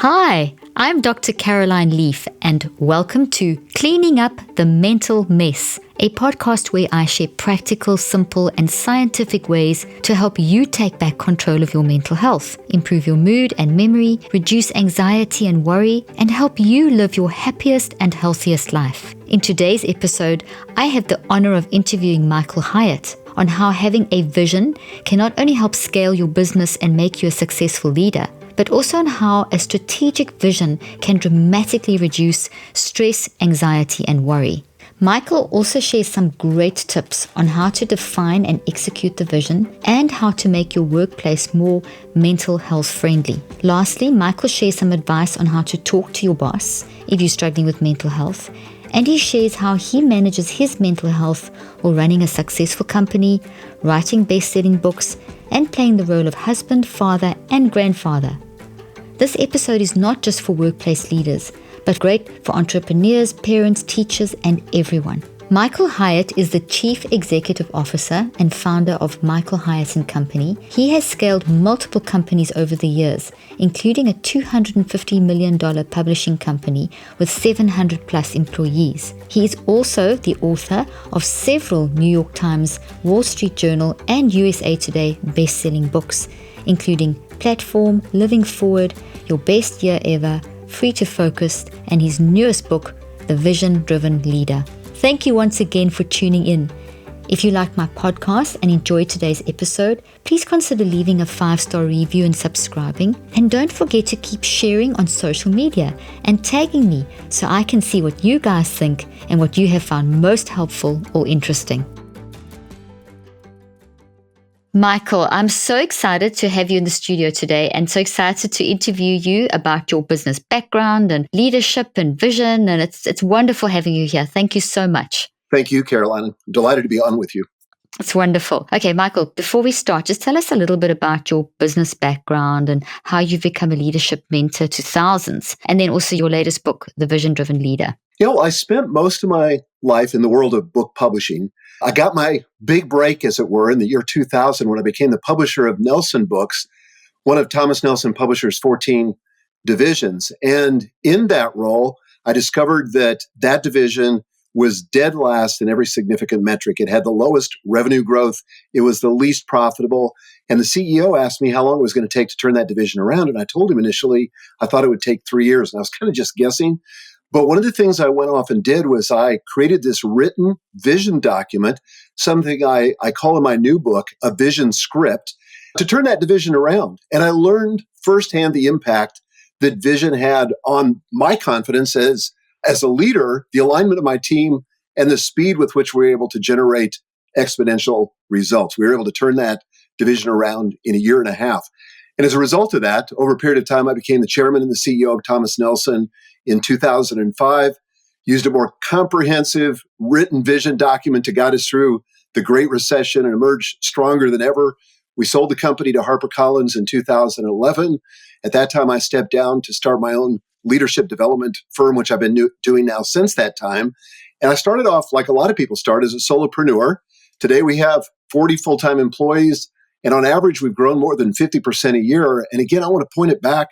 Hi, I'm Dr. Caroline Leaf, and welcome to Cleaning Up the Mental Mess, a podcast where I share practical, simple, and scientific ways to help you take back control of your mental health, improve your mood and memory, reduce anxiety and worry, and help you live your happiest and healthiest life. In today's episode, I have the honor of interviewing Michael Hyatt on how having a vision can not only help scale your business and make you a successful leader, but also on how a strategic vision can dramatically reduce stress, anxiety, and worry. Michael also shares some great tips on how to define and execute the vision and how to make your workplace more mental health friendly. Lastly, Michael shares some advice on how to talk to your boss if you're struggling with mental health, and he shares how he manages his mental health while running a successful company, writing best-selling books, and playing the role of husband, father, and grandfather. This episode is not just for workplace leaders, but great for entrepreneurs, parents, teachers, and everyone. Michael Hyatt is the Chief Executive Officer and founder of Michael Hyatt & Company. He has scaled multiple companies over the years, including a $250 million publishing company with 700 plus employees. He is also the author of several New York Times, Wall Street Journal, and USA Today best-selling books, including Platform, Living Forward, Your Best Year Ever, Free to Focus, and his newest book, The Vision-Driven Leader. Thank you once again for tuning in. If you like my podcast and enjoyed today's episode, please consider leaving a 5-star review and subscribing. And don't forget to keep sharing on social media and tagging me so I can see what you guys think and what you have found most helpful or interesting. Michael, I'm so excited to have you in the studio today and so excited to interview you about your business background and leadership and vision. And it's wonderful having you here. Thank you so much. Thank you, Caroline. I'm delighted to be on with you. It's wonderful. Okay, Michael, before we start, just tell us a little bit about your business background and how you've become a leadership mentor to thousands. And then also your latest book, The Vision-Driven Leader. I spent most of my life in the world of book publishing. I got my big break, as it were, in the year 2000 when I became the publisher of Nelson Books, one of Thomas Nelson Publishers' 14 divisions. And in that role, I discovered that division was dead last in every significant metric. It had the lowest revenue growth. It was the least profitable. And the CEO asked me how long it was going to take to turn that division around. And I told him initially, I thought it would take 3 years. And I was kind of just guessing. But one of the things I went off and did was I created this written vision document, something I call in my new book a vision script, to turn that division around. And I learned firsthand the impact that vision had on my confidence as a leader, the alignment of my team, and the speed with which we were able to generate exponential results. We were able to turn that division around in a year and a half. And as a result of that, over a period of time, I became the chairman and the CEO of Thomas Nelson in 2005, used a more comprehensive written vision document to guide us through the Great Recession and emerged stronger than ever. We sold the company to HarperCollins in 2011. At that time, I stepped down to start my own leadership development firm, which I've been doing now since that time. And I started off like a lot of people start as a solopreneur. Today, we have 40 full-time employees. And on average, we've grown more than 50% a year. And again, I want to point it back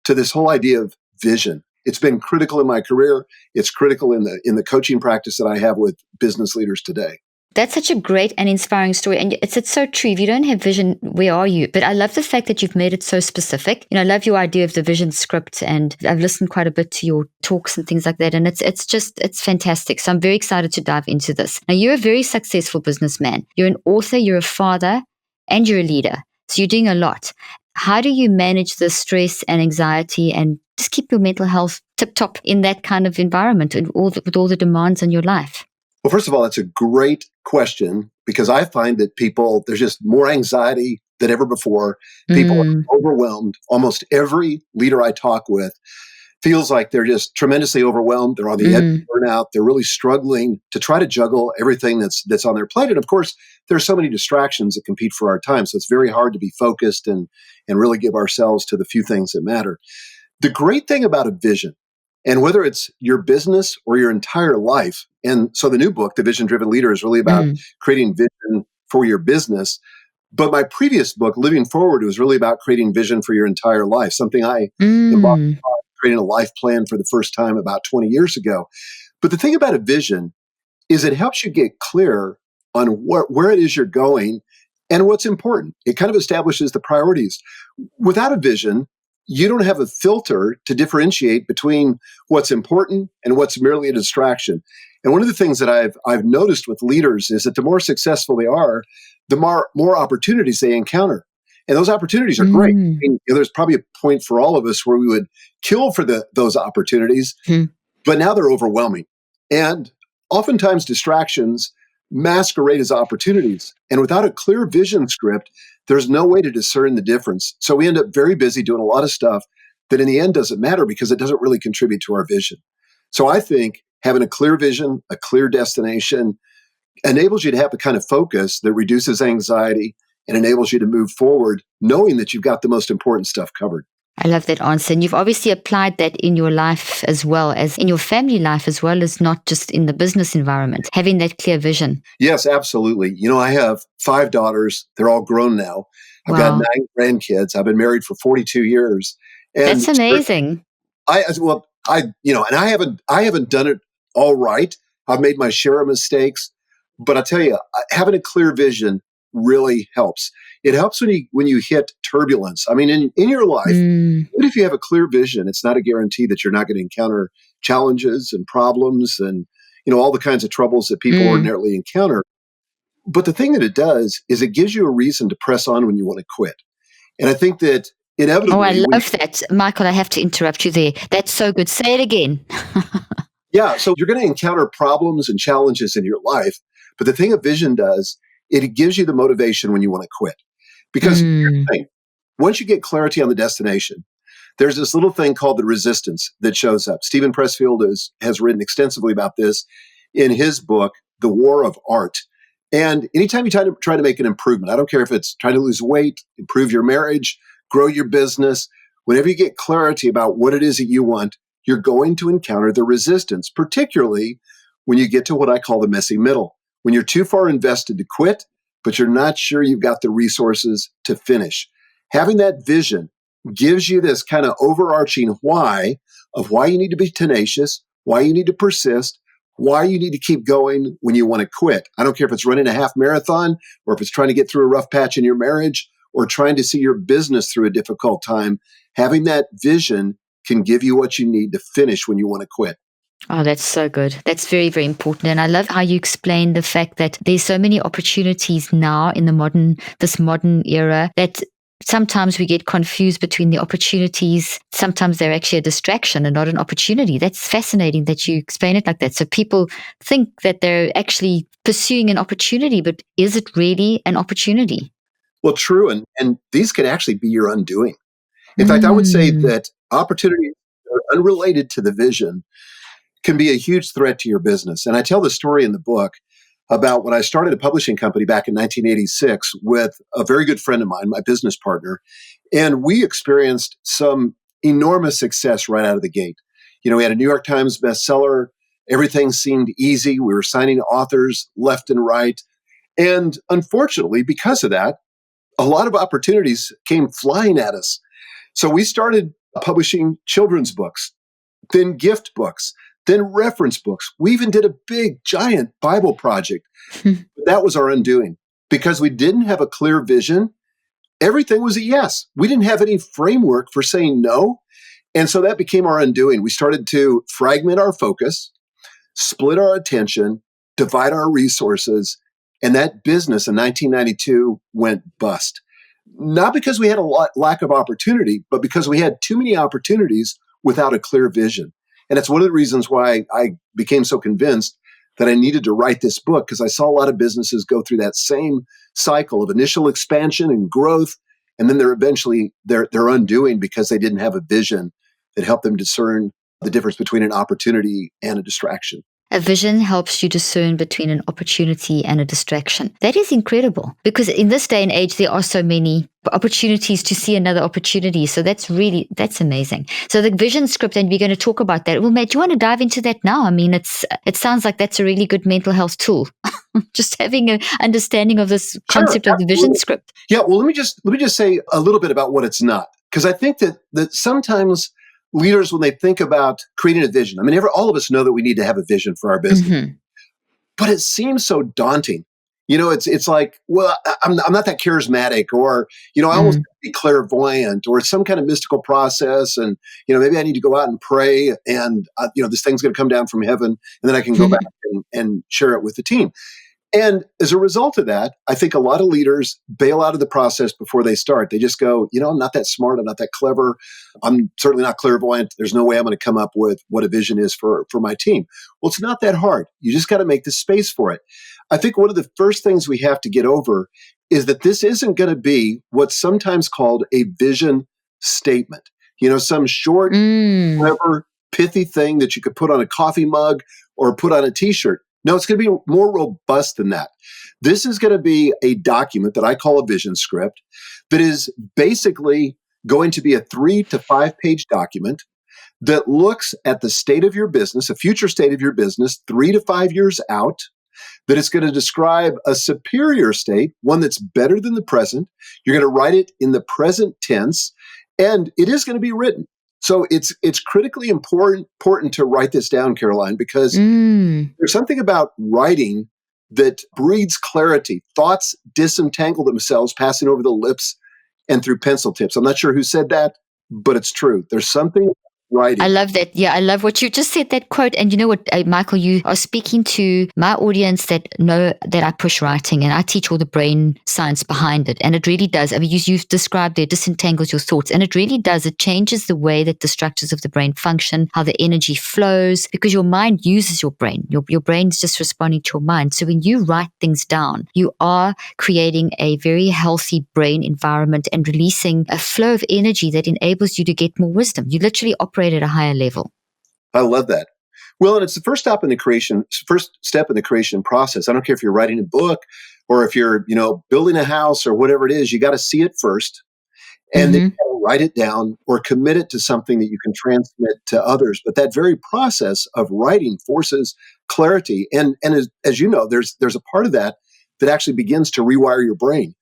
to this whole idea of vision. It's been critical in my career. It's critical in the coaching practice that I have with business leaders today. That's such a great and inspiring story. And it's so true. If you don't have vision, where are you? But I love the fact that you've made it so specific. I love your idea of the vision script, and I've listened quite a bit to your talks and things like that. And it's fantastic. So I'm very excited to dive into this. Now, you're a very successful businessman. You're an author, you're a father, and you're a leader. So you're doing a lot. How do you manage the stress and anxiety and just keep your mental health tip-top in that kind of environment and with all the demands on your life? Well, first of all, that's a great question because I find that there's just more anxiety than ever before. People are overwhelmed. Almost every leader I talk with feels like they're just tremendously overwhelmed. They're on the edge of burnout. They're really struggling to try to juggle everything that's on their plate. And of course, there's so many distractions that compete for our time. So it's very hard to be focused and really give ourselves to the few things that matter. The great thing about a vision, and whether it's your business or your entire life, and so the new book, The Vision-Driven Leader, is really about creating vision for your business. But my previous book, Living Forward, was really about creating vision for your entire life, something I embarked Mm. on creating a life plan for the first time about 20 years ago. But the thing about a vision is it helps you get clear on where it is you're going and what's important. It kind of establishes the priorities. Without a vision, you don't have a filter to differentiate between what's important and what's merely a distraction. And one of the things that I've noticed with leaders is that the more successful they are, the more opportunities they encounter. And those opportunities are great. Mm. I mean, there's probably a point for all of us where we would kill for those opportunities, Hmm. but now they're overwhelming. And oftentimes distractions masquerade as opportunities. And without a clear vision script, there's no way to discern the difference. So we end up very busy doing a lot of stuff that in the end doesn't matter because it doesn't really contribute to our vision. So I think having a clear vision, a clear destination enables you to have the kind of focus that reduces anxiety and enables you to move forward knowing that you've got the most important stuff covered. I love that answer. And you've obviously applied that in your life as well as in your family life, as well as not just in the business environment, having that clear vision. Yes, absolutely. I have 5 daughters. They're all grown now. I've got Wow. 9 grandkids. I've been married for 42 years. That's And amazing. I haven't done it all right. I've made my share of mistakes, but I tell you, having a clear vision really helps. It helps when you hit turbulence. I mean, in your life, Mm. even if you have a clear vision, it's not a guarantee that you're not going to encounter challenges and problems and all the kinds of troubles that people Mm. ordinarily encounter. But the thing that it does is it gives you a reason to press on when you want to quit. And I think that Oh, I inevitably, love that. Michael, I have to interrupt you there. That's so good. Say it again. so you're going to encounter problems and challenges in your life. But the thing a vision does, it gives you the motivation when you want to quit. Because here's Mm. the thing, once you get clarity on the destination, there's this little thing called the resistance that shows up. Stephen Pressfield has written extensively about this in his book, The War of Art. And anytime you try to make an improvement, I don't care if it's trying to lose weight, improve your marriage, grow your business, whenever you get clarity about what it is that you want, you're going to encounter the resistance, particularly when you get to what I call the messy middle, when you're too far invested to quit, but you're not sure you've got the resources to finish. Having that vision gives you this kind of overarching why of why you need to be tenacious, why you need to persist, why you need to keep going when you want to quit. I don't care if it's running a half marathon or if it's trying to get through a rough patch in your marriage or trying to see your business through a difficult time. Having that vision can give you what you need to finish when you want to quit. Oh, that's so good. That's very, very important. And I love how you explain the fact that there's so many opportunities now in this modern era that sometimes we get confused between the opportunities. Sometimes they're actually a distraction and not an opportunity. That's fascinating that you explain it like that. So people think that they're actually pursuing an opportunity, but is it really an opportunity? Well, true. And these can actually be your undoing. In fact, I would say Mm. that opportunities that are unrelated to the vision can be a huge threat to your business. And I tell the story in the book about when I started a publishing company back in 1986 with a very good friend of mine, my business partner, and we experienced some enormous success right out of the gate. We had a New York Times bestseller. Everything seemed easy. We were signing authors left and right. And unfortunately, because of that, a lot of opportunities came flying at us. So we started publishing children's books, then gift books, then reference books. We even did a big, giant Bible project. But that was our undoing because we didn't have a clear vision. Everything was a yes. We didn't have any framework for saying no. And so that became our undoing. We started to fragment our focus, split our attention, divide our resources. And that business in 1992 went bust. Not because we had lack of opportunity, but because we had too many opportunities without a clear vision. And it's one of the reasons why I became so convinced that I needed to write this book, because I saw a lot of businesses go through that same cycle of initial expansion and growth, and then they're undoing because they didn't have a vision that helped them discern the difference between an opportunity and a distraction. A vision helps you discern between an opportunity and a distraction. That is incredible because in this day and age, there are so many opportunities to see another opportunity. So that's amazing. So the vision script, and we're going to talk about that. Well, Matt, do you want to dive into that now? I mean, it sounds like that's a really good mental health tool. Just having an understanding of this concept Sure, of the vision script. Yeah, well, let me just say a little bit about what it's not, because I think that sometimes leaders, when they think about creating a vision, I mean, all of us know that we need to have a vision for our business, Mm-hmm. but it seems so daunting. It's like, well, I'm not that charismatic, or I almost have to be clairvoyant, or some kind of mystical process, and maybe I need to go out and pray, and this thing's going to come down from heaven, and then I can go back and share it with the team. And as a result of that, I think a lot of leaders bail out of the process before they start. They just go, I'm not that smart. I'm not that clever. I'm certainly not clairvoyant. There's no way I'm going to come up with what a vision is for my team. Well, it's not that hard. You just got to make the space for it. I think one of the first things we have to get over is that this isn't going to be what's sometimes called a vision statement. Some short, clever, pithy thing that you could put on a coffee mug or put on a t-shirt. No, it's going to be more robust than that. This is going to be a document that I call a vision script that is basically going to be a 3 to 5 page document that looks at the state of your business, a future state of your business, 3 to 5 years out, that it's going to describe a superior state, one that's better than the present. You're going to write it in the present tense, and it is going to be written. So it's critically important to write this down, Caroline, because there's something about writing that breeds clarity. Thoughts disentangle themselves, passing over the lips and through pencil tips. I'm not sure who said that, but it's true. There's something about writing. I love that. Yeah, I love what you just said, that quote. And you know what, Michael, you are speaking to my audience that know that I push writing and I teach all the brain science behind it. And it really does. I mean, you've described it disentangles your thoughts. And it really does. It changes the way that the structures of the brain function, how the energy flows, because your mind uses your brain. Your brain's just responding to your mind. So when you write things down, you are creating a very healthy brain environment and releasing a flow of energy that enables you to get more wisdom. You literally operate at a higher level. I love that. Well, and it's the first step in the creation process. I don't care if you're writing a book or if you're, building a house or whatever it is, you got to see it first and then you gotta write it down or commit it to something that you can transmit to others. But that very process of writing forces clarity. And as you know, there's a part of that actually begins to rewire your brain.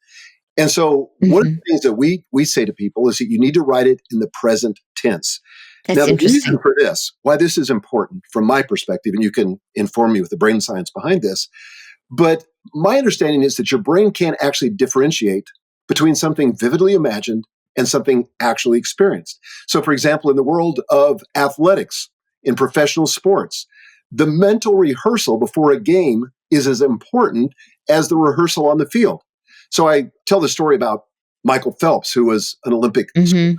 And so one of the things that we say to people is that you need to write it in the present tense. That's now, the interesting. reason for this, why this is important from my perspective, and you can inform me with the brain science behind this, but my understanding is that your brain can't actually differentiate between something vividly imagined and something actually experienced. So, for example, in the world of athletics, in professional sports, the mental rehearsal before a game is as important as the rehearsal on the field. So I tell the story about Michael Phelps, who was an Olympic swimmer.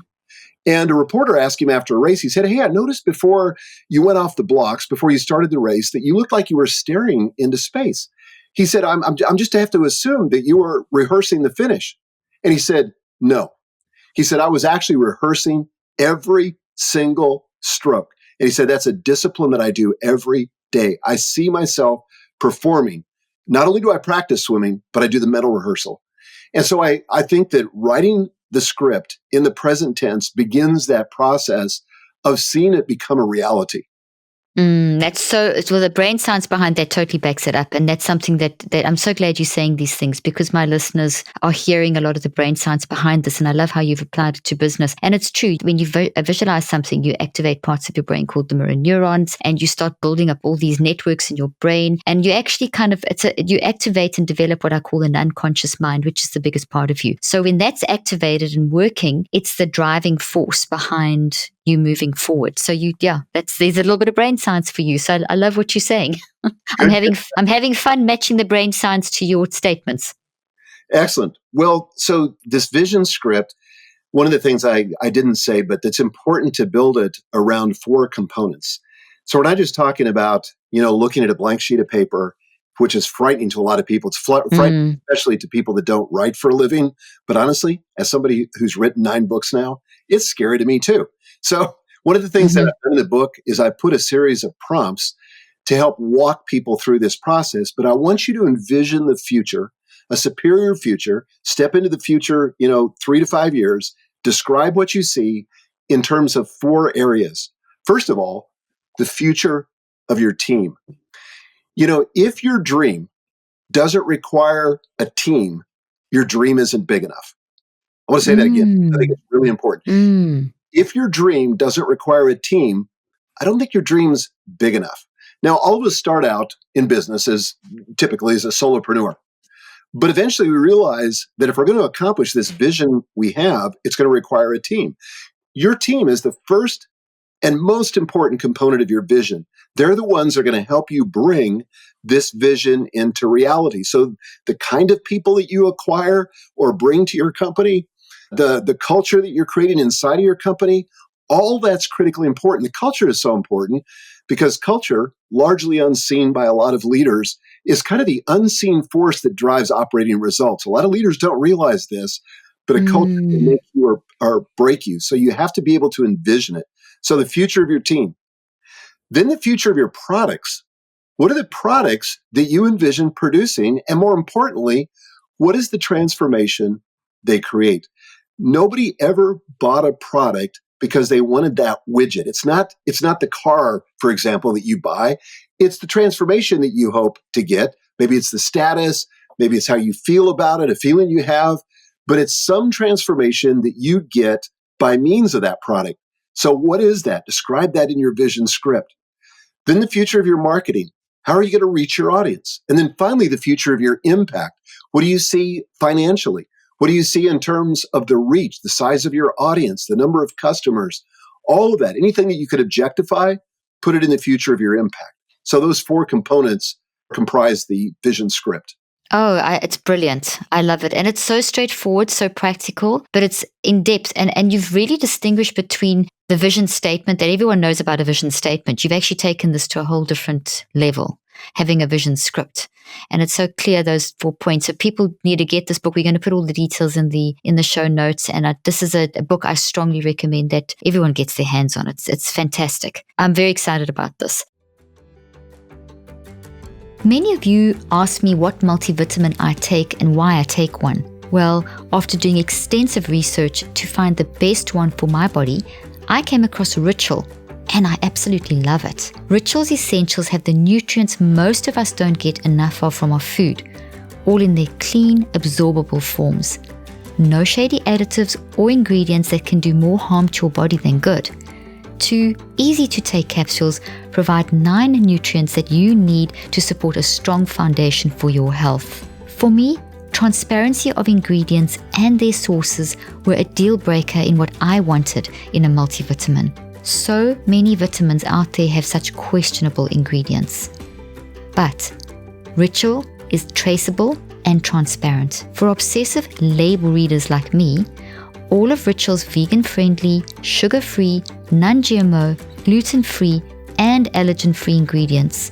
And a reporter asked him after a race, he said, "Hey, I noticed before you went off the blocks, before you started the race, that you looked like you were staring into space." He said, I'm just have to assume that you were rehearsing the finish. And he said, "No." He said, "I was actually rehearsing every single stroke." And he said, "That's a discipline that I do every day. I see myself performing. Not only do I practice swimming, but I do the mental rehearsal." And so I think that writing the script in the present tense begins that process of seeing it become a reality. That's so, well, the brain science behind that totally backs it up. And that's something that I'm so glad you're saying these things, because my listeners are hearing a lot of the brain science behind this. And I love how you've applied it to business. And it's true. When you visualize something, you activate parts of your brain called the mirror neurons, and you start building up all these networks in your brain. And you actually you activate and develop what I call an unconscious mind, which is the biggest part of you. So when that's activated and working, it's the driving force behind you moving forward. So there's a little bit of brain science for you. So I love what you're saying. I'm having fun matching the brain science to your statements. Excellent. Well, so this vision script, one of the things I didn't say, but that's important to build it around 4 components. So we're not just talking about, looking at a blank sheet of paper, which is frightening to a lot of people. It's frightening, especially to people that don't write for a living. But honestly, as somebody who's written 9 books now, it's scary to me too. So one of the things that I've done in the book is I put a series of prompts to help walk people through this process, but I want you to envision the future, a superior future, step into the future, 3 to 5 years, describe what you see in terms of 4 areas. First of all, the future of your team. If your dream doesn't require a team, your dream isn't big enough. I want to say that again. I think it's really important. If your dream doesn't require a team, I don't think your dream's big enough. Now, all of us start out in business typically as a solopreneur. But eventually we realize that if we're going to accomplish this vision we have, it's going to require a team. Your team is the first and most important component of your vision. They're the ones that are going to help you bring this vision into reality. So the kind of people that you acquire or bring to your company, the culture that you're creating inside of your company, all that's critically important. The culture is so important because culture, largely unseen by a lot of leaders, is kind of the unseen force that drives operating results. A lot of leaders don't realize this, but a culture can make you or break you. So you have to be able to envision it. So the future of your team. Then the future of your products. What are the products that you envision producing? And more importantly, what is the transformation they create? Nobody ever bought a product because they wanted that widget. It's not the car, for example, that you buy. It's the transformation that you hope to get. Maybe it's the status, maybe it's how you feel about it, a feeling you have, but it's some transformation that you get by means of that product. So what is that? Describe that in your vision script. Then the future of your marketing. How are you going to reach your audience? And then finally, the future of your impact. What do you see financially? What do you see in terms of the reach, the size of your audience, the number of customers, all of that? Anything that you could objectify, put it in the future of your impact. So those 4 components comprise the vision script. Oh, it's brilliant. I love it. And it's so straightforward, so practical, but it's in depth. And you've really distinguished between the vision statement that everyone knows about a vision statement. You've actually taken this to a whole different level, having a vision script. And it's so clear, those 4 points. So people need to get this book. We're going to put all the details in the show notes. And this is a book I strongly recommend that everyone gets their hands on. It's fantastic. I'm very excited about this. Many of you ask me what multivitamin I take and why I take one. Well, after doing extensive research to find the best one for my body, I came across Ritual, and I absolutely love it. Ritual's essentials have the nutrients most of us don't get enough of from our food, all in their clean, absorbable forms. No shady additives or ingredients that can do more harm to your body than good. 2 easy-to-take capsules provide 9 nutrients that you need to support a strong foundation for your health. For me, transparency of ingredients and their sources were a deal breaker in what I wanted in a multivitamin. So many vitamins out there have such questionable ingredients. But Ritual is traceable and transparent. For obsessive label readers like me, all of Ritual's vegan-friendly, sugar-free, non-GMO, gluten-free, and allergen-free ingredients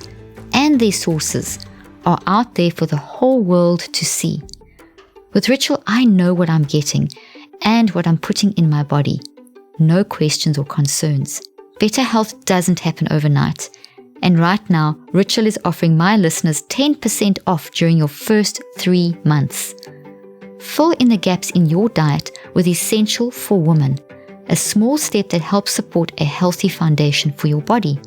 and their sources are out there for the whole world to see. With Ritual, I know what I'm getting and what I'm putting in my body. No questions or concerns. Better health doesn't happen overnight. And right now, Ritual is offering my listeners 10% off during your first 3 months. Fill in the gaps in your diet with Essential for Women, a small step that helps support a healthy foundation for your body.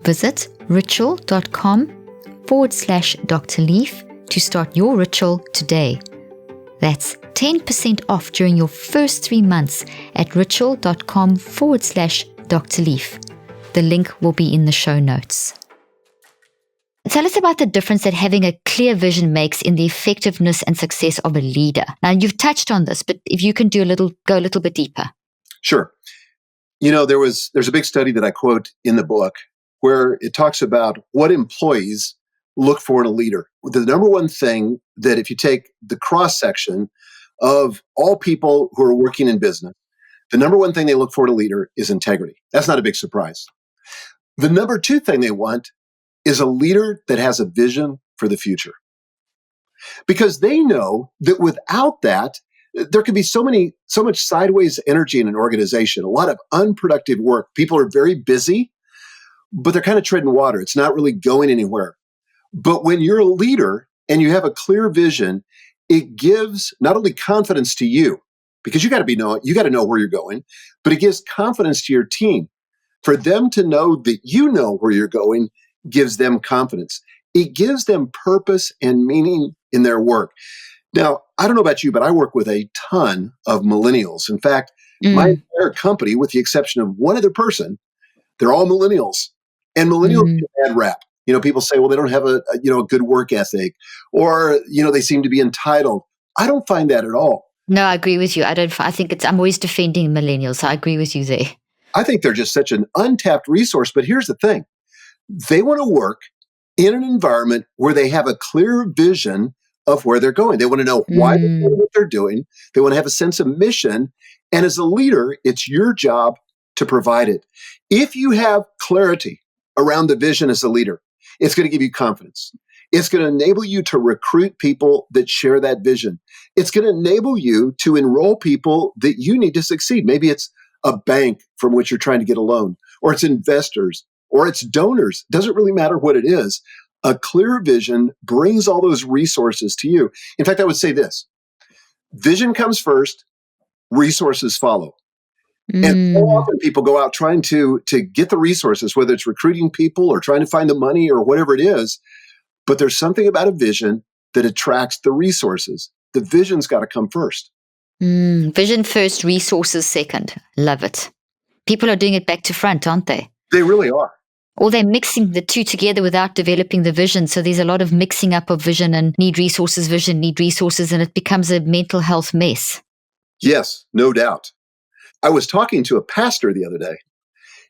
Visit ritual.com/Dr. Leaf to start your ritual today. That's 10% off during your first 3 months at ritual.com/Dr. Leaf. The link will be in the show notes. Tell us about the difference that having a clear vision makes in the effectiveness and success of a leader. Now, you've touched on this, but if you can go a little bit deeper. Sure. There's a big study that I quote in the book where it talks about what employees look for in a leader. The number one thing that if you take the cross-section of all people who are working in business, the number one thing they look for in a leader is integrity. That's not a big surprise. The number 2 thing they want is a leader that has a vision for the future. Because they know that without that, there can be so much sideways energy in an organization, a lot of unproductive work. People are very busy, but they're kind of treading water. It's not really going anywhere. But when you're a leader and you have a clear vision, it gives not only confidence to you, because you got to know where you're going, but it gives confidence to your team. For them to know that you know where you're going gives them confidence. It gives them purpose and meaning in their work. Now, I don't know about you, but I work with a ton of millennials. In fact, my entire company, with the exception of one other person, they're all millennials. And millennials get a bad rap. People say, well, they don't have a good work ethic, or, they seem to be entitled. I don't find that at all. No, I agree with you. I'm always defending millennials. I agree with you there. I think they're just such an untapped resource. But here's the thing. They want to work in an environment where they have a clear vision of where they're going. They want to know why they're doing what they're doing. They want to have a sense of mission. And as a leader, it's your job to provide it. If you have clarity around the vision as a leader, it's going to give you confidence. It's going to enable you to recruit people that share that vision. It's going to enable you to enroll people that you need to succeed. Maybe it's a bank from which you're trying to get a loan, or it's investors, or it's donors. Doesn't really matter what it is. A clear vision brings all those resources to you. In fact, I would say this: vision comes first, resources follow. And so often people go out trying to get the resources, whether it's recruiting people or trying to find the money or whatever it is. But there's something about a vision that attracts the resources. The vision's got to come first. Vision first, resources second. Love it. People are doing it back to front, aren't they? They really are. Or they're mixing the two together without developing the vision. So there's a lot of mixing up of vision and vision, need resources, and it becomes a mental health mess. Yes, no doubt. I was talking to a pastor the other day,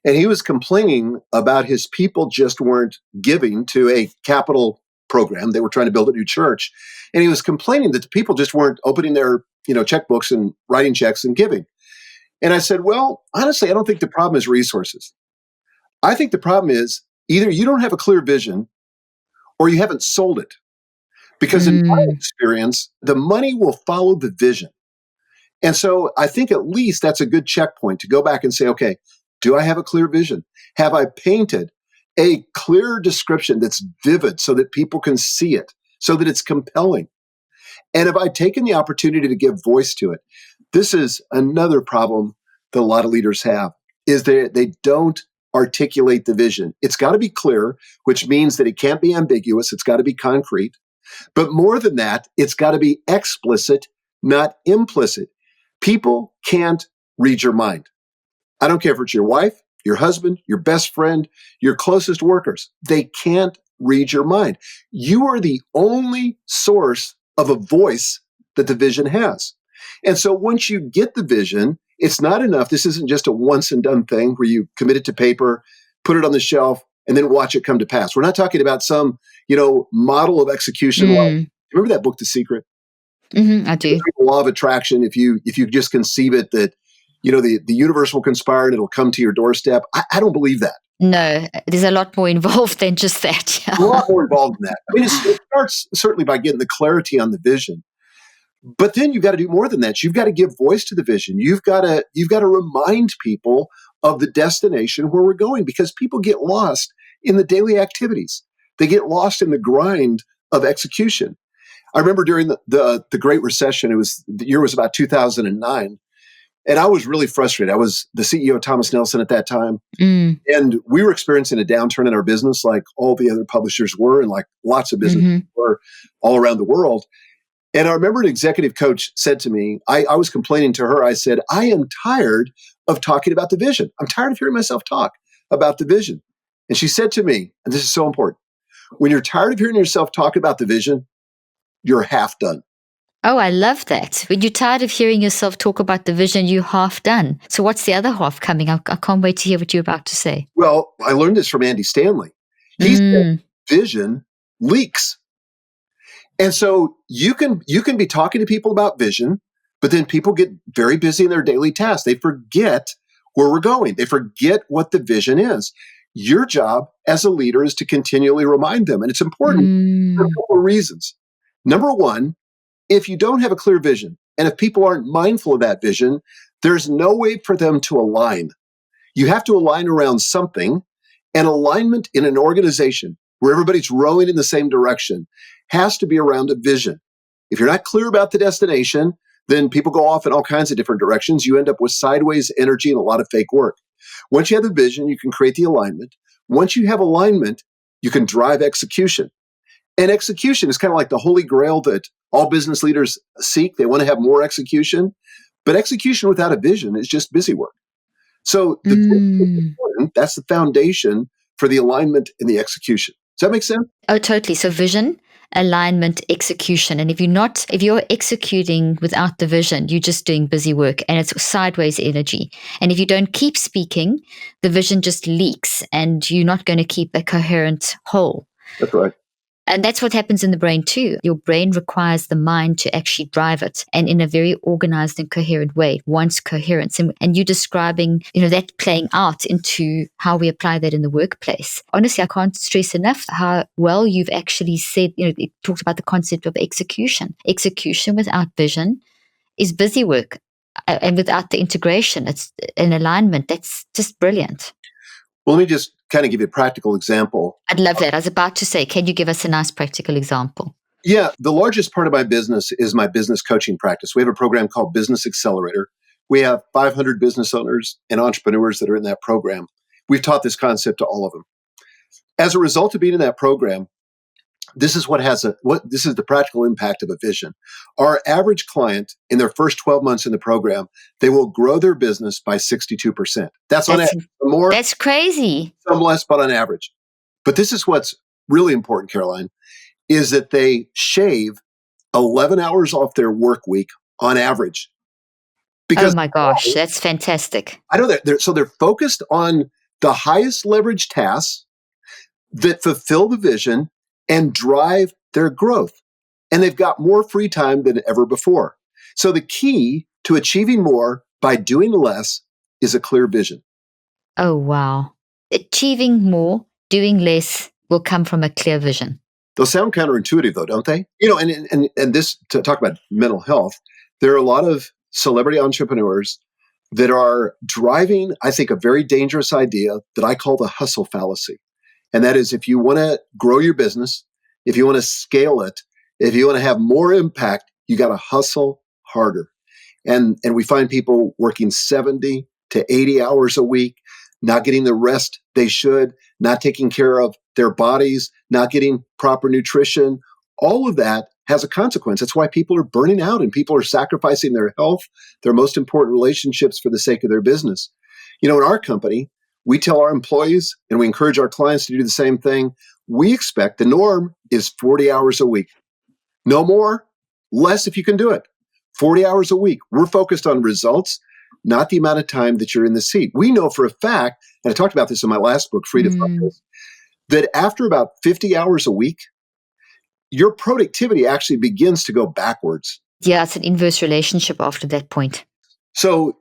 and he was complaining about his people just weren't giving to a capital program. They were trying to build a new church. And he was complaining that the people just weren't opening their checkbooks and writing checks and giving. And I said, well, honestly, I don't think the problem is resources. I think the problem is either you don't have a clear vision or you haven't sold it. Because in my experience, the money will follow the vision. And so I think at least that's a good checkpoint to go back and say, okay, do I have a clear vision? Have I painted a clear description that's vivid so that people can see it, so that it's compelling? And have I taken the opportunity to give voice to it? This is another problem that a lot of leaders have, is they don't articulate the vision. It's got to be clear, which means that it can't be ambiguous. It's got to be concrete. But more than that, it's got to be explicit, not implicit. People can't read your mind. I don't care if it's your wife, your husband, your best friend, your closest workers. They can't read your mind. You are the only source of a voice that the vision has. And so once you get the vision, it's not enough. This isn't just a once and done thing where you commit it to paper, put it on the shelf, and then watch it come to pass. We're not talking about some, model of execution. Remember that book, The Secret? I do. The law of attraction. If you just conceive it that, the universe will conspire and it'll come to your doorstep. I don't believe that. No, there's a lot more involved than just that. A lot more involved in that. I mean, it starts certainly by getting the clarity on the vision. But then you've got to do more than that. You've got to give voice to the vision. You've got to remind people of the destination where we're going, because people get lost in the daily activities. They get lost in the grind of execution. I remember during the Great Recession, the year was about 2009, and I was really frustrated. I was the CEO of Thomas Nelson at that time, and we were experiencing a downturn in our business like all the other publishers were, and like lots of businesses were all around the world. And I remember an executive coach said to me, I was complaining to her, I said, I am tired of talking about the vision. I'm tired of hearing myself talk about the vision. And she said to me, and this is so important, when you're tired of hearing yourself talk about the vision, you're half done. Oh, I love that. When you're tired of hearing yourself talk about the vision, you're half done. So what's the other half coming? I can't wait to hear what you're about to say. Well, I learned this from Andy Stanley. He said vision leaks. And so you can be talking to people about vision, but then people get very busy in their daily tasks. They forget where we're going. They forget what the vision is. Your job as a leader is to continually remind them. And it's important for a couple of reasons. Number one, if you don't have a clear vision, and if people aren't mindful of that vision, there's no way for them to align. You have to align around something. And alignment in an organization where everybody's rowing in the same direction has to be around a vision. If you're not clear about the destination, then people go off in all kinds of different directions. You end up with sideways energy and a lot of fake work. Once you have the vision, you can create the alignment. Once you have alignment, you can drive execution. And execution is kind of like the holy grail that all business leaders seek. They want to have more execution. But execution without a vision is just busy work. So the vision is important. That's the foundation for the alignment and the execution. Does that make sense? Oh, totally. So vision, alignment, execution. And if you're executing without the vision, you're just doing busy work and it's sideways energy. And if you don't keep speaking, the vision just leaks and you're not going to keep a coherent whole. That's right. And that's what happens in the brain too. Your brain requires the mind to actually drive it, and in a very organized and coherent way. It wants coherence. And you're describing, that playing out into how we apply that in the workplace. Honestly, I can't stress enough how well you've actually said, it talks about the concept of execution. Execution without vision is busy work. And without the integration, it's an alignment. That's just brilliant. Well, let me just kind of give you a practical example. I'd love that. I was about to say, can you give us a nice practical example? Yeah, the largest part of my business is my business coaching practice. We have a program called Business Accelerator. We have 500 business owners and entrepreneurs that are in that program. We've taught this concept to all of them. As a result of being in that program, this is this is the practical impact of a vision. Our average client in their first 12 months in the program, they will grow their business by 62%. That's on average. More, that's crazy. Some less, but on average. But this is what's really important, Caroline, is that they shave 11 hours off their work week on average. Because, oh my gosh, that's fantastic. I know that. So they're focused on the highest leverage tasks that fulfill the vision and drive their growth. And they've got more free time than ever before. So the key to achieving more by doing less is a clear vision. Oh, wow. Achieving more, doing less will come from a clear vision. Those sound counterintuitive though, don't they? And this, to talk about mental health, there are a lot of celebrity entrepreneurs that are driving, I think, a very dangerous idea that I call the hustle fallacy. And that is, if you want to grow your business, if you want to scale it, if you want to have more impact, you got to hustle harder. And we find people working 70 to 80 hours a week, not getting the rest they should, not taking care of their bodies, not getting proper nutrition. All of that has a consequence. That's why people are burning out and people are sacrificing their health, their most important relationships for the sake of their business. In our company, we tell our employees and we encourage our clients to do the same thing. We expect the norm is 40 hours a week. No more, less if you can do it. 40 hours a week. We're focused on results, not the amount of time that you're in the seat. We know for a fact, and I talked about this in my last book, Free to Focus, that after about 50 hours a week, your productivity actually begins to go backwards. Yeah, it's an inverse relationship after that point. So,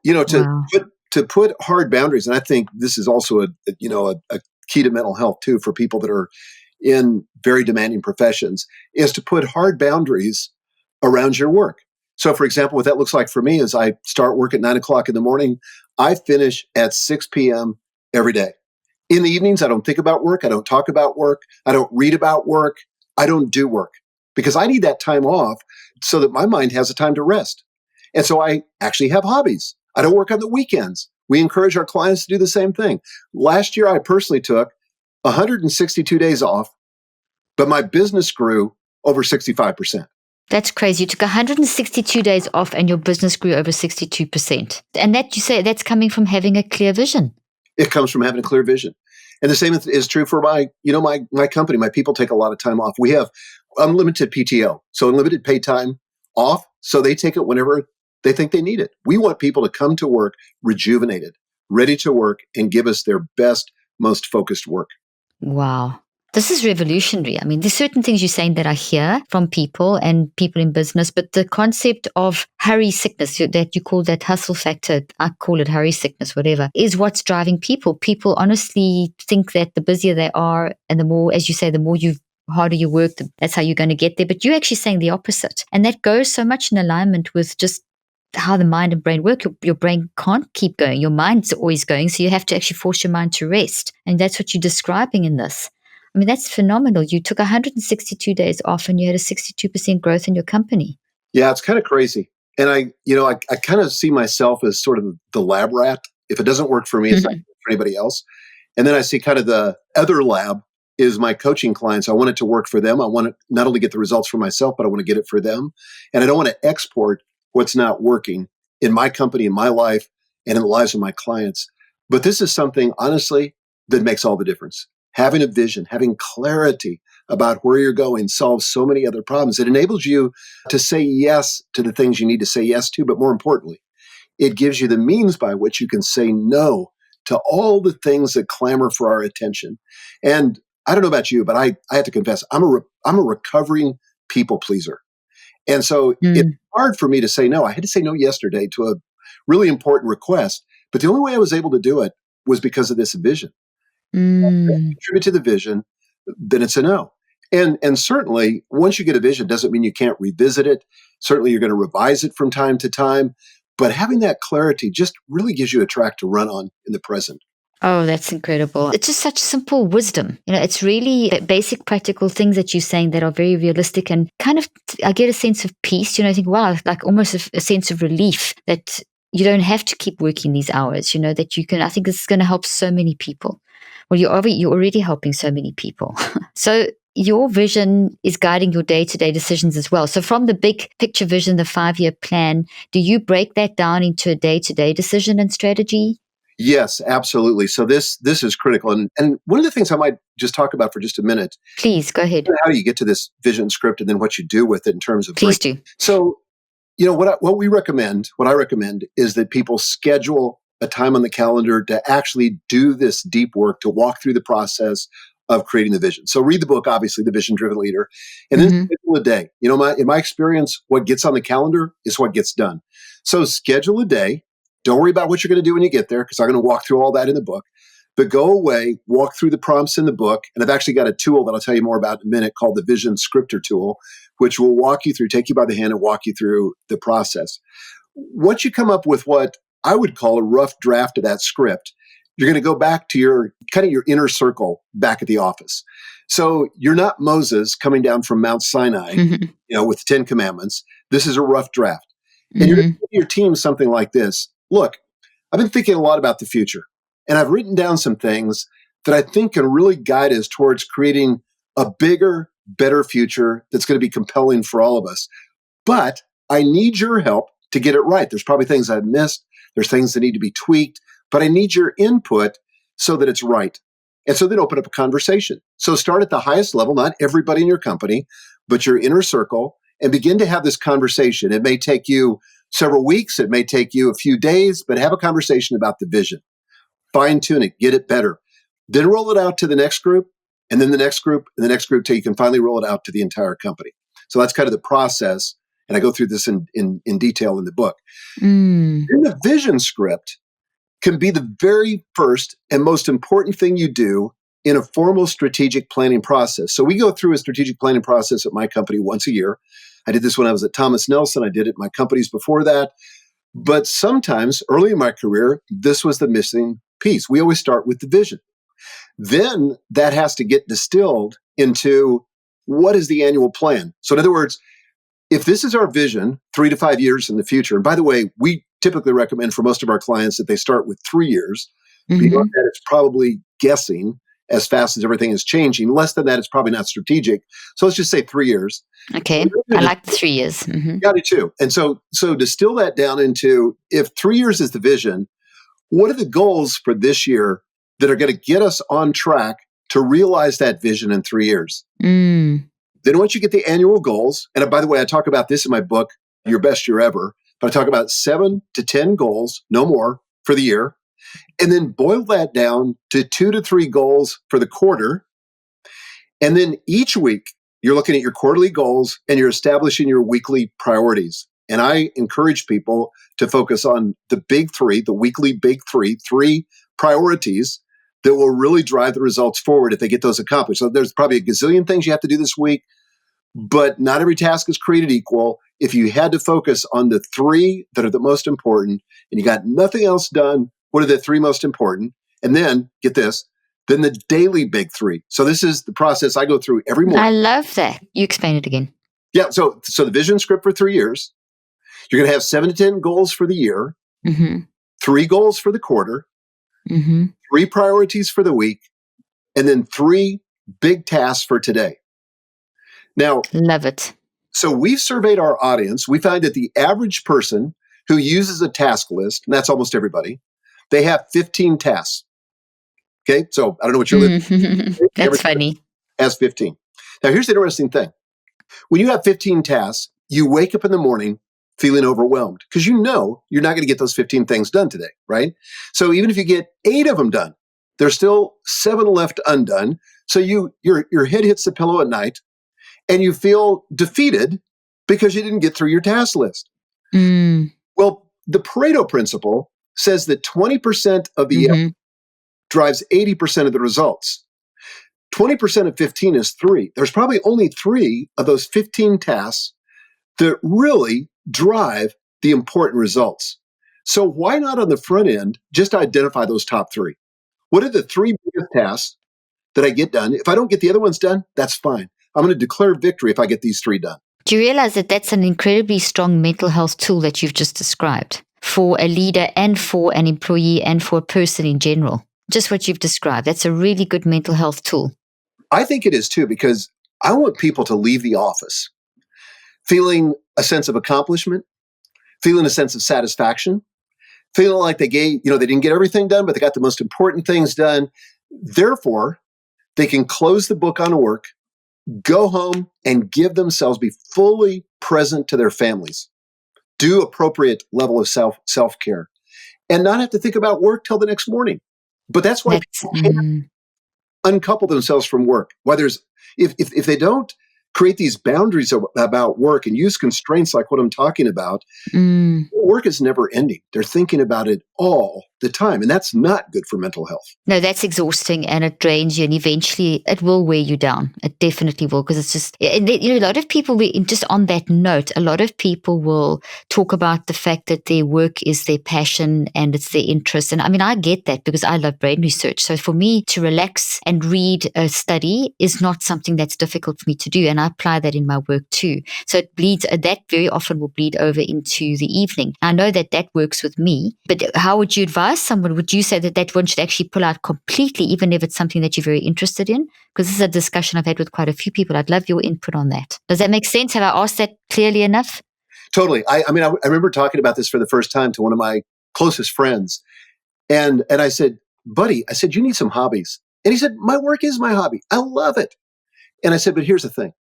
to put hard boundaries, and I think this is also a key to mental health too for people that are in very demanding professions, is to put hard boundaries around your work. So, for example, what that looks like for me is I start work at 9 o'clock in the morning. I finish at 6 p.m. every day. In the evenings, I don't think about work. I don't talk about work. I don't read about work. I don't do work because I need that time off so that my mind has a time to rest. And so I actually have hobbies. I don't work on the weekends. We encourage our clients to do the same thing. Last year, I personally took 162 days off, but my business grew over 65%. That's crazy. You took 162 days off and your business grew over 62%. And that, you say, that's coming from having a clear vision. It comes from having a clear vision. And the same is true for my company. My people take a lot of time off. We have unlimited PTO, so unlimited pay time off. So they take it whenever they think they need it. We want people to come to work rejuvenated, ready to work, and give us their best, most focused work. Wow. This is revolutionary. I mean, there's certain things you're saying that I hear from people and people in business, but the concept of hurry sickness, that you call that hustle factor, I call it hurry sickness, whatever, is what's driving people. People honestly think that the busier they are and the more, as you say, the more harder you work, that's how you're going to get there. But you're actually saying the opposite. And that goes so much in alignment with just how the mind and brain work. Your brain can't keep going. Your mind's always going. So you have to actually force your mind to rest. And that's what you're describing in this. I mean, that's phenomenal. You took 162 days off and you had a 62% growth in your company. Yeah, it's kind of crazy. And I kind of see myself as sort of the lab rat. If it doesn't work for me, it's not for anybody else. And then I see kind of the other lab is my coaching clients. I want it to work for them. I want to not only get the results for myself, but I want to get it for them. And I don't want to export what's not working in my company, in my life, and in the lives of my clients. But this is something, honestly, that makes all the difference. Having a vision, having clarity about where you're going solves so many other problems. It enables you to say yes to the things you need to say yes to, but more importantly, it gives you the means by which you can say no to all the things that clamor for our attention. And I don't know about you, but I have to confess, I'm a recovering people pleaser. And so it's hard for me to say no. I had to say no yesterday to a really important request, but the only way I was able to do it was because of this vision. Contribute to the vision, then it's a no. And certainly, once you get a vision, doesn't mean you can't revisit it. Certainly, you're going to revise it from time to time. But having that clarity just really gives you a track to run on in the present. Oh, that's incredible. It's just such simple wisdom. It's really basic, practical things that you're saying that are very realistic and kind of, I get a sense of peace. I think, wow, like almost a sense of relief that you don't have to keep working these hours, that you can. I think this is going to help so many people. Well, you're already helping so many people. So your vision is guiding your day-to-day decisions as well. So from the big picture vision, the 5-year plan, do you break that down into a day-to-day decision and strategy? Yes, absolutely. So this is critical. And one of the things I might just talk about for just a minute. Please, go ahead. How do you get to this vision script and then what you do with it in terms of Please do. So, what I recommend is that people schedule a time on the calendar to actually do this deep work, to walk through the process of creating the vision. So read the book, obviously, The Vision Driven Leader, and then schedule a day. In my experience, what gets on the calendar is what gets done. So schedule a day. Don't worry about what you're going to do when you get there, because I'm going to walk through all that in the book. But go away, walk through the prompts in the book. And I've actually got a tool that I'll tell you more about in a minute called the Vision Scripter tool, which will walk you through, take you by the hand and walk you through the process. Once you come up with what I would call a rough draft of that script, you're going to go back to your inner circle back at the office. So you're not Moses coming down from Mount Sinai, with the 10 Commandments. This is a rough draft. And you're going to give your team something like this. Look, I've been thinking a lot about the future, and I've written down some things that I think can really guide us towards creating a bigger, better future that's going to be compelling for all of us. But I need your help to get it right. There's probably things I've missed. There's things that need to be tweaked, but I need your input so that it's right. And so then open up a conversation. So start at the highest level, not everybody in your company, but your inner circle, and begin to have this conversation. It may take you several weeks. It may take you a few days, but have a conversation about the vision. Fine tune it, get it better. Then roll it out to the next group, and then the next group, and the next group, till you can finally roll it out to the entire company. So that's kind of the process. And I go through this in detail in the book. Then the vision script can be the very first and most important thing you do in a formal strategic planning process. So we go through a strategic planning process at my company once a year. I did this when I was at Thomas Nelson. I did it in my companies before that. But sometimes early in my career, this was the missing piece. We always start with the vision. Then that has to get distilled into what is the annual plan. So in other words, if this is our vision 3 to 5 years in the future, and by the way, we typically recommend for most of our clients that they start with 3 years. Beyond that, it's probably guessing as fast as everything is changing. Less than that, it's probably not strategic. So let's just say 3 years. Okay. I like the 3 years. Yeah, I do too. And so distill that down into, if 3 years is the vision, what are the goals for this year that are going to get us on track to realize that vision in 3 years? Then once you get the annual goals, and by the way, I talk about this in my book, Your Best Year Ever, but I talk about 7 to 10 goals, no more, for the year. And then boil that down to 2 to 3 goals for the quarter. And then each week, you're looking at your quarterly goals and you're establishing your weekly priorities. And I encourage people to focus on the big 3, the weekly big 3 priorities that will really drive the results forward if they get those accomplished. So there's probably a gazillion things you have to do this week, but not every task is created equal. If you had to focus on the three that are the most important and you got nothing else done, what are the three most important? And then, get this, then the daily big three. So this is the process I go through every morning. I love that. You explain it again. Yeah, so the vision script for 3 years, you're going to have 7 to 10 goals for the year, 3 goals for the quarter, 3 priorities for the week, and then 3 big tasks for today. Now, love it. So we've surveyed our audience. We find that the average person who uses a task list, and that's almost everybody, they have 15 tasks. Okay, so I don't know what your list is. That's funny. Has 15. Now, here's the interesting thing. When you have 15 tasks, you wake up in the morning feeling overwhelmed because you know you're not going to get those 15 things done today, right? So even if you get 8 of them done, there's still 7 left undone. So your head hits the pillow at night and you feel defeated because you didn't get through your task list. Well, the Pareto principle says that 20% of the effort drives 80% of the results. 20% of 15 is 3. There's probably only 3 of those 15 tasks that really drive the important results. So why not on the front end, just identify those top 3? What are the 3 biggest tasks that I get done? If I don't get the other ones done, that's fine. I'm going to declare victory if I get these 3 done. Do you realize that that's an incredibly strong mental health tool that you've just described for a leader and for an employee and for a person in general? Just what you've described. That's a really good mental health tool. I think it is too, because I want people to leave the office feeling a sense of accomplishment, feeling a sense of satisfaction, feeling like they didn't get everything done, but they got the most important things done. Therefore, they can close the book on work, go home and give themselves, be fully present to their families, do appropriate level of self-care, and not have to think about work till the next morning. But that's why people can't uncouple themselves from work. Why if they don't create these boundaries about work and use constraints like what I'm talking about, work is never ending. They're thinking about it all the time. And that's not good for mental health. No, that's exhausting and it drains you and eventually it will wear you down. It definitely will, because it's just, a lot of people, just on that note, a lot of people will talk about the fact that their work is their passion and it's their interest. And I mean, I get that because I love brain research. So for me to relax and read a study is not something that's difficult for me to do. And I apply that in my work too. So it bleeds, that very often will bleed over into the evening. I know that works with me, but how would you advise someone? Would you say that one should actually pull out completely, even if it's something that you're very interested in? Because this is a discussion I've had with quite a few people. I'd love your input on that. Does that make sense? Have I asked that clearly enough? Totally. I remember talking about this for the first time to one of my closest friends. And I said, buddy, you need some hobbies. And he said, my work is my hobby. I love it. And I said, but here's the thing.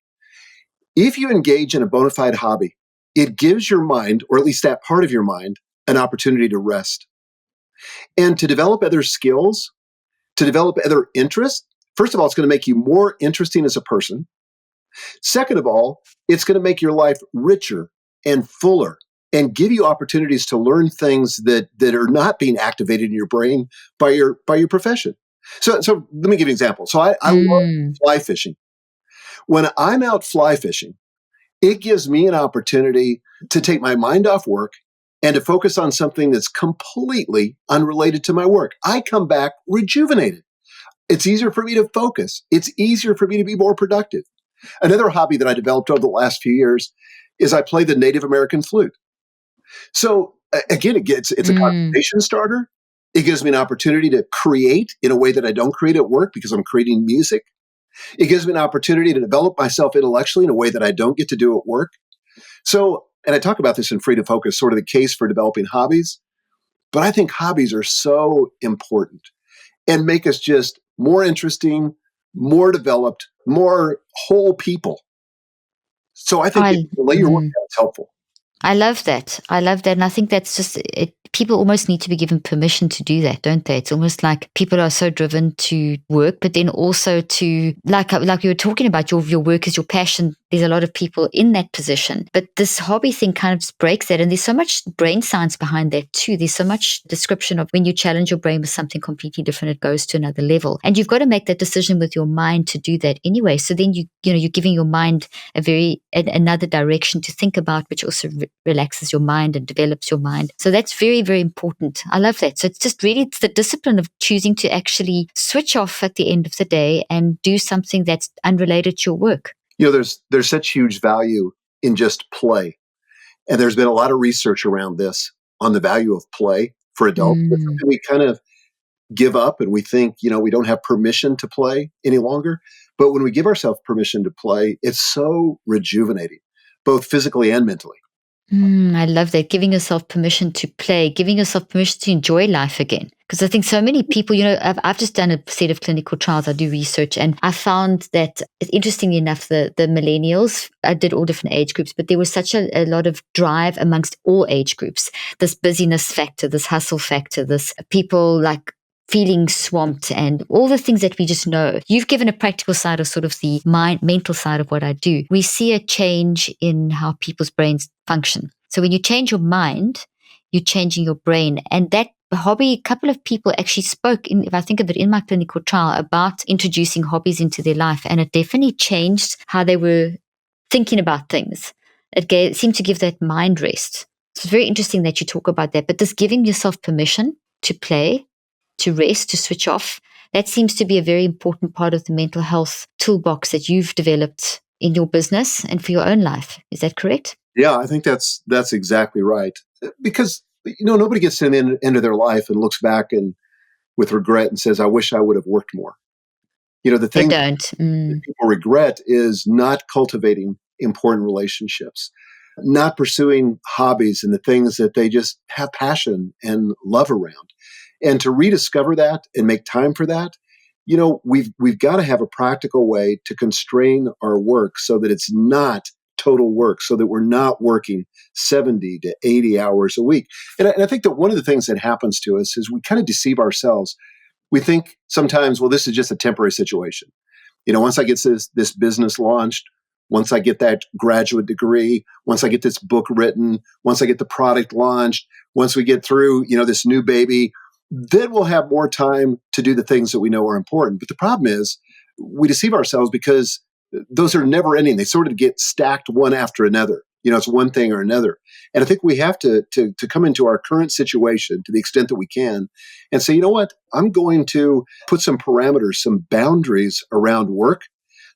If you engage in a bona fide hobby, it gives your mind, or at least that part of your mind, an opportunity to rest and to develop other skills, to develop other interests. First of all, it's going to make you more interesting as a person. Second of all, it's going to make your life richer and fuller and give you opportunities to learn things that are not being activated in your brain by your profession. So let me give you an example. So I love fly fishing. When I'm out fly fishing, it gives me an opportunity to take my mind off work and to focus on something that's completely unrelated to my work. I come back rejuvenated. It's easier for me to focus. It's easier for me to be more productive. Another hobby that I developed over the last few years is I play the Native American flute. So again, it's a conversation starter. It gives me an opportunity to create in a way that I don't create at work because I'm creating music. It gives me an opportunity to develop myself intellectually in a way that I don't get to do at work. So, and I talk about this in Free to Focus, sort of the case for developing hobbies. But I think hobbies are so important and make us just more interesting, more developed, more whole people. So I think lay your work down is helpful. I love that. And I think that's just it. People almost need to be given permission to do that, don't they? It's almost like people are so driven to work, but then also to, like we were talking about, your work is your passion. there's a lot of people in that position. But this hobby thing kind of breaks that. And there's so much brain science behind that too. There's so much description of when you challenge your brain with something completely different, it goes to another level. And you've got to make that decision with your mind to do that anyway. So then you're giving your mind another direction to think about, which also relaxes your mind and develops your mind. So that's very, very important. I love that. So it's the discipline of choosing to actually switch off at the end of the day and do something that's unrelated to your work. There's such huge value in just play. And there's been a lot of research around this on the value of play for adults. We kind of give up and we think, we don't have permission to play any longer. But when we give ourselves permission to play, it's so rejuvenating, both physically and mentally. I love that. Giving yourself permission to play, giving yourself permission to enjoy life again. Because I think so many people, I've just done a set of clinical trials. I do research, and I found that, interestingly enough, the millennials, I did all different age groups, but there was such a lot of drive amongst all age groups. This busyness factor, this hustle factor, this people like feeling swamped and all the things that we just know. You've given a practical side of sort of the mental side of what I do. We see a change in how people's brains function. So when you change your mind, you're changing your brain. And that hobby, a couple of people actually spoke, if I think of it, in my clinical trial about introducing hobbies into their life. And it definitely changed how they were thinking about things. It seemed to give that mind rest. So it's very interesting that you talk about that. But this giving yourself permission to play, to rest, to switch off, that seems to be a very important part of the mental health toolbox that you've developed in your business and for your own life. Is that correct? Yeah, I think that's exactly right. Because, nobody gets to the end of their life and looks back and with regret and says, I wish I would have worked more. The thing They don't. that people regret is not cultivating important relationships, not pursuing hobbies and the things that they just have passion and love around. And to rediscover that and make time for that, we've got to have a practical way to constrain our work so that it's not total work, so that we're not working 70 to 80 hours a week. And I think that one of the things that happens to us is we kind of deceive ourselves. We think sometimes, well, this is just a temporary situation. Once I get this business launched, once I get that graduate degree, once I get this book written, once I get the product launched, once we get through, this new baby, then we'll have more time to do the things that we know are important. But the problem is we deceive ourselves because those are never ending. They sort of get stacked one after another. It's one thing or another. And I think we have to come into our current situation to the extent that we can and say, you know what, I'm going to put some parameters, some boundaries around work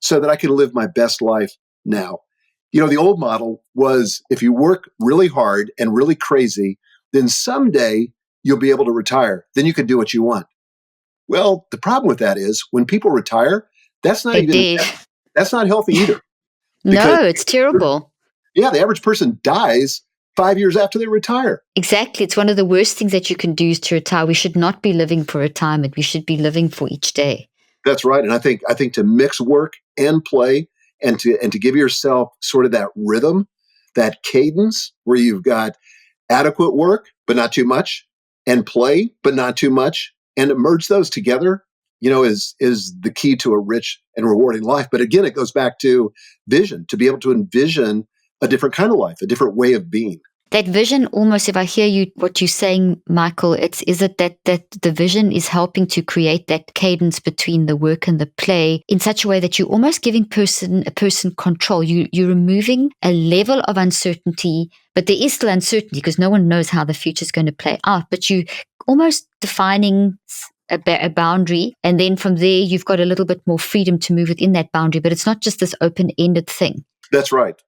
so that I can live my best life now. The old model was if you work really hard and really crazy, then someday you'll be able to retire. Then you can do what you want. Well, the problem with that is when people retire, that's not healthy either. No, it's terrible. Yeah, the average person dies 5 years after they retire. Exactly. It's one of the worst things that you can do is to retire. We should not be living for retirement. We should be living for each day. That's right. And I think to mix work and play and to give yourself sort of that rhythm, that cadence where you've got adequate work, but not too much, and play, but not too much, and merge those together, is the key to a rich and rewarding life. But again, it goes back to vision, to be able to envision a different kind of life, a different way of being. That vision, almost, if I hear you, what you're saying, Michael, is it that the vision is helping to create that cadence between the work and the play in such a way that you're almost giving a person control. You're removing a level of uncertainty, but there is still uncertainty because no one knows how the future is going to play out. But you almost defining a boundary, and then from there you've got a little bit more freedom to move within that boundary. But it's not just this open-ended thing. That's right.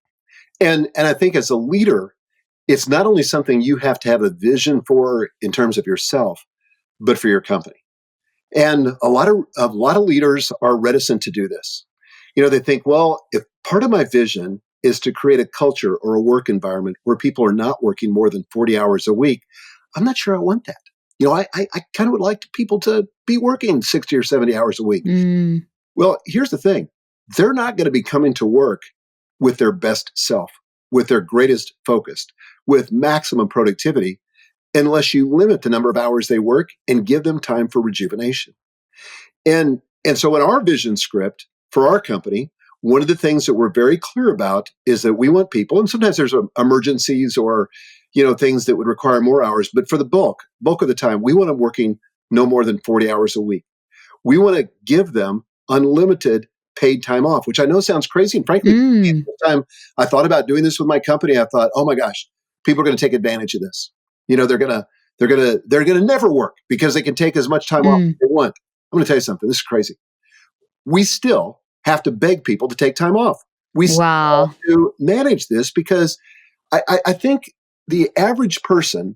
And I think as a leader, it's not only something you have to have a vision for in terms of yourself, but for your company. And a lot of leaders are reticent to do this. They think, well, if part of my vision is to create a culture or a work environment where people are not working more than 40 hours a week, I'm not sure I want that. I kind of would like people to be working 60 or 70 hours a week. Well, here's the thing. They're not going to be coming to work with their best self, with their greatest focus, with maximum productivity, unless you limit the number of hours they work and give them time for rejuvenation. And so in our vision script for our company, one of the things that we're very clear about is that we want people, and sometimes there's emergencies or, things that would require more hours, but for the bulk of the time, we want them working no more than 40 hours a week. We want to give them unlimited paid time off, which I know sounds crazy. And frankly, the time I thought about doing this with my company, I thought, oh my gosh, people are going to take advantage of this. They're going to never work because they can take as much time off as they want. I'm going to tell you something. This is crazy. We still have to beg people to take time off. We still have to manage this because I think the average person,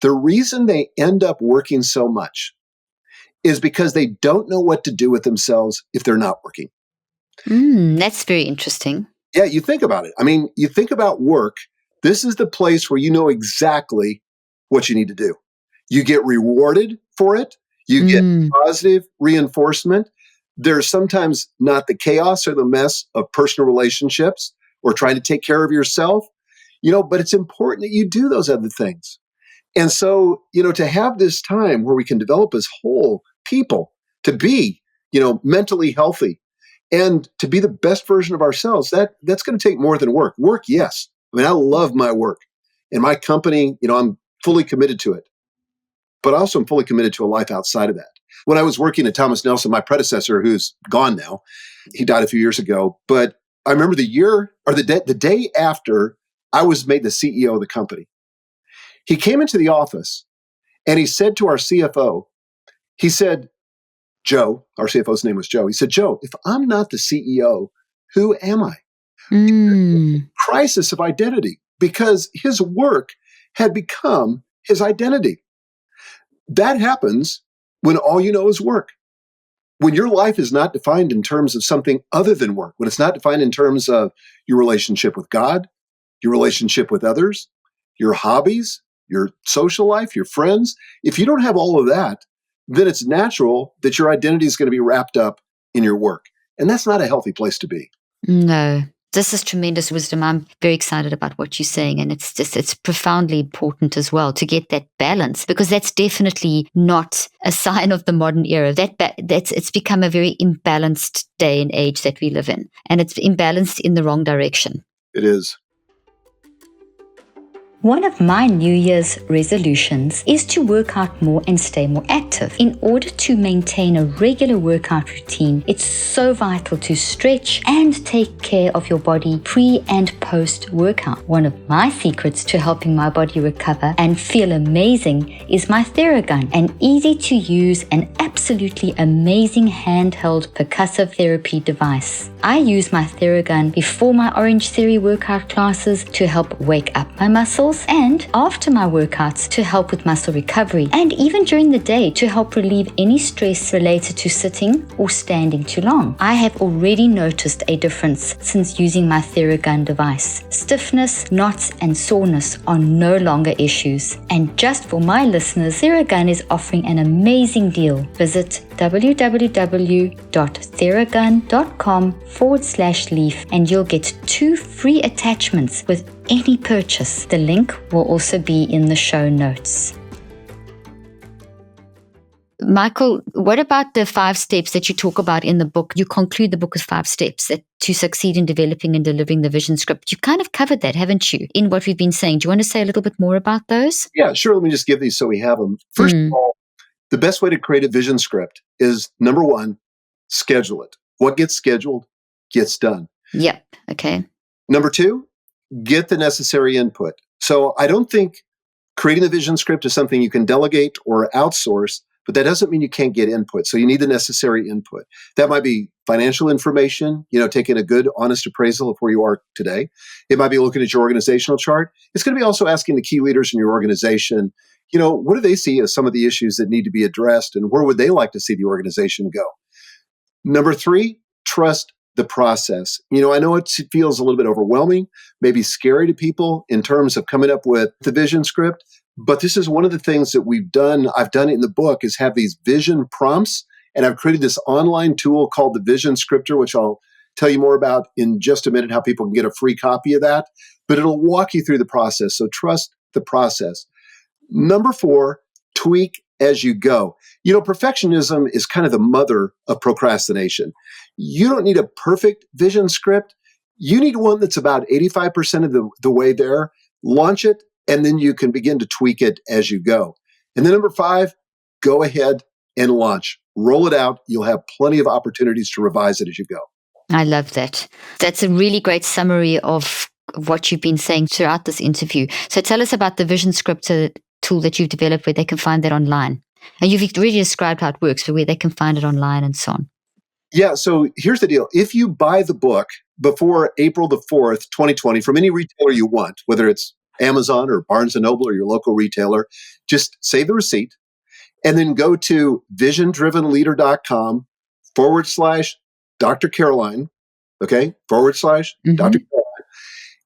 the reason they end up working so much is because they don't know what to do with themselves if they're not working. That's very interesting. Yeah, you think about it. I mean, you think about work. This is the place where you know exactly what you need to do. You get rewarded for it. You get positive reinforcement. There's sometimes not the chaos or the mess of personal relationships or trying to take care of yourself, but it's important that you do those other things. And so, to have this time where we can develop as whole people, to be, mentally healthy and to be the best version of ourselves, that's going to take more than work. Work, yes. I mean, I love my work and my company, I'm fully committed to it, but also I'm fully committed to a life outside of that. When I was working at Thomas Nelson, my predecessor, who's gone now, he died a few years ago, but I remember the day after I was made the CEO of the company, he came into the office and he said to our CFO, he said, Joe, our CFO's name was Joe. He said, Joe, if I'm not the CEO, who am I? Crisis of identity, because his work had become his identity. That happens when all you know is work. When your life is not defined in terms of something other than work, when it's not defined in terms of your relationship with God, your relationship with others, your hobbies, your social life, your friends, if you don't have all of that, then it's natural that your identity is going to be wrapped up in your work. And that's not a healthy place to be. No. This is tremendous wisdom. I'm very excited about what you're saying. And it's profoundly important as well to get that balance, because that's definitely not a sign of the modern era. It's become a very imbalanced day and age that we live in. And it's imbalanced in the wrong direction. It is. One of my New Year's resolutions is to work out more and stay more active. In order to maintain a regular workout routine, it's so vital to stretch and take care of your body pre and post workout. One of my secrets to helping my body recover and feel amazing is my Theragun, an easy to use and absolutely amazing handheld percussive therapy device. I use my Theragun before my Orange Theory workout classes to help wake up my muscles, and after my workouts to help with muscle recovery, and even during the day to help relieve any stress related to sitting or standing too long. I have already noticed a difference since using my Theragun device. Stiffness, knots, and soreness are no longer issues. And just for my listeners, Theragun is offering an amazing deal. Visit www.theragun.com/leaf and you'll get 2 free attachments with any purchase. The link will also be in the show notes. Michael, what about the 5 steps that you talk about in the book? You conclude the book with 5 steps to succeed in developing and delivering the vision script. You kind of covered that, haven't you, in what we've been saying? Do you want to say a little bit more about those? Yeah, sure. Let me just give these so we have them. First of all, the best way to create a vision script is, number 1, schedule it. What gets scheduled gets done. Yep. Okay. Number 2, get the necessary input. So I don't think creating the vision script is something you can delegate or outsource, but that doesn't mean you can't get input. So you need the necessary input. That might be financial information, taking a good, honest appraisal of where you are today. It might be looking at your organizational chart. It's going to be also asking the key leaders in your organization, what do they see as some of the issues that need to be addressed, and where would they like to see the organization go? Number 3, trust the process. I know it feels a little bit overwhelming, maybe scary to people in terms of coming up with the vision script, but this is one of the things that I've done it in the book, is have these vision prompts, and I've created this online tool called the Vision Scripter, which I'll tell you more about in just a minute, how people can get a free copy of that, but it'll walk you through the process. So trust the process. Number 4, tweak as you go. Perfectionism is kind of the mother of procrastination. You don't need a perfect vision script. You need one that's about 85% of the way there. Launch it, and then you can begin to tweak it as you go. And then number 5, go ahead and launch. Roll it out. You'll have plenty of opportunities to revise it as you go. I love that. That's a really great summary of what you've been saying throughout this interview. So tell us about the vision script tool that you've developed, where they can find that online. And you've already described how it works, but where they can find it online and so on. Yeah, so here's the deal. If you buy the book before April the 4th, 2020, from any retailer you want, whether it's Amazon or Barnes & Noble or your local retailer, just save the receipt and then go to visiondrivenleader.com /Dr. Caroline, okay, / Dr. Caroline.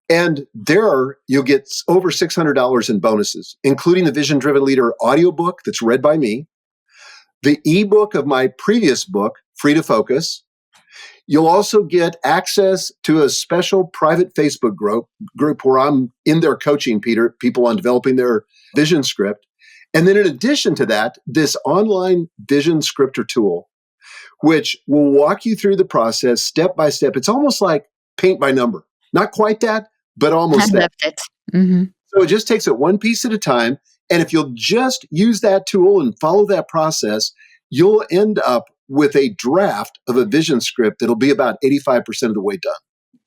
And there you'll get over $600 in bonuses, including the Vision Driven Leader audiobook that's read by me, the ebook of my previous book, Free to Focus. You'll also get access to a special private Facebook group where I'm in there coaching people on developing their vision script. And then in addition to that, this online vision scripter tool, which will walk you through the process step by step. It's almost like paint by number. Not quite that, but almost I that. loved it. Mm-hmm. So it just takes it one piece at a time. And if you'll just use that tool and follow that process, you'll end up with a draft of a vision script that'll be about 85% of the way done.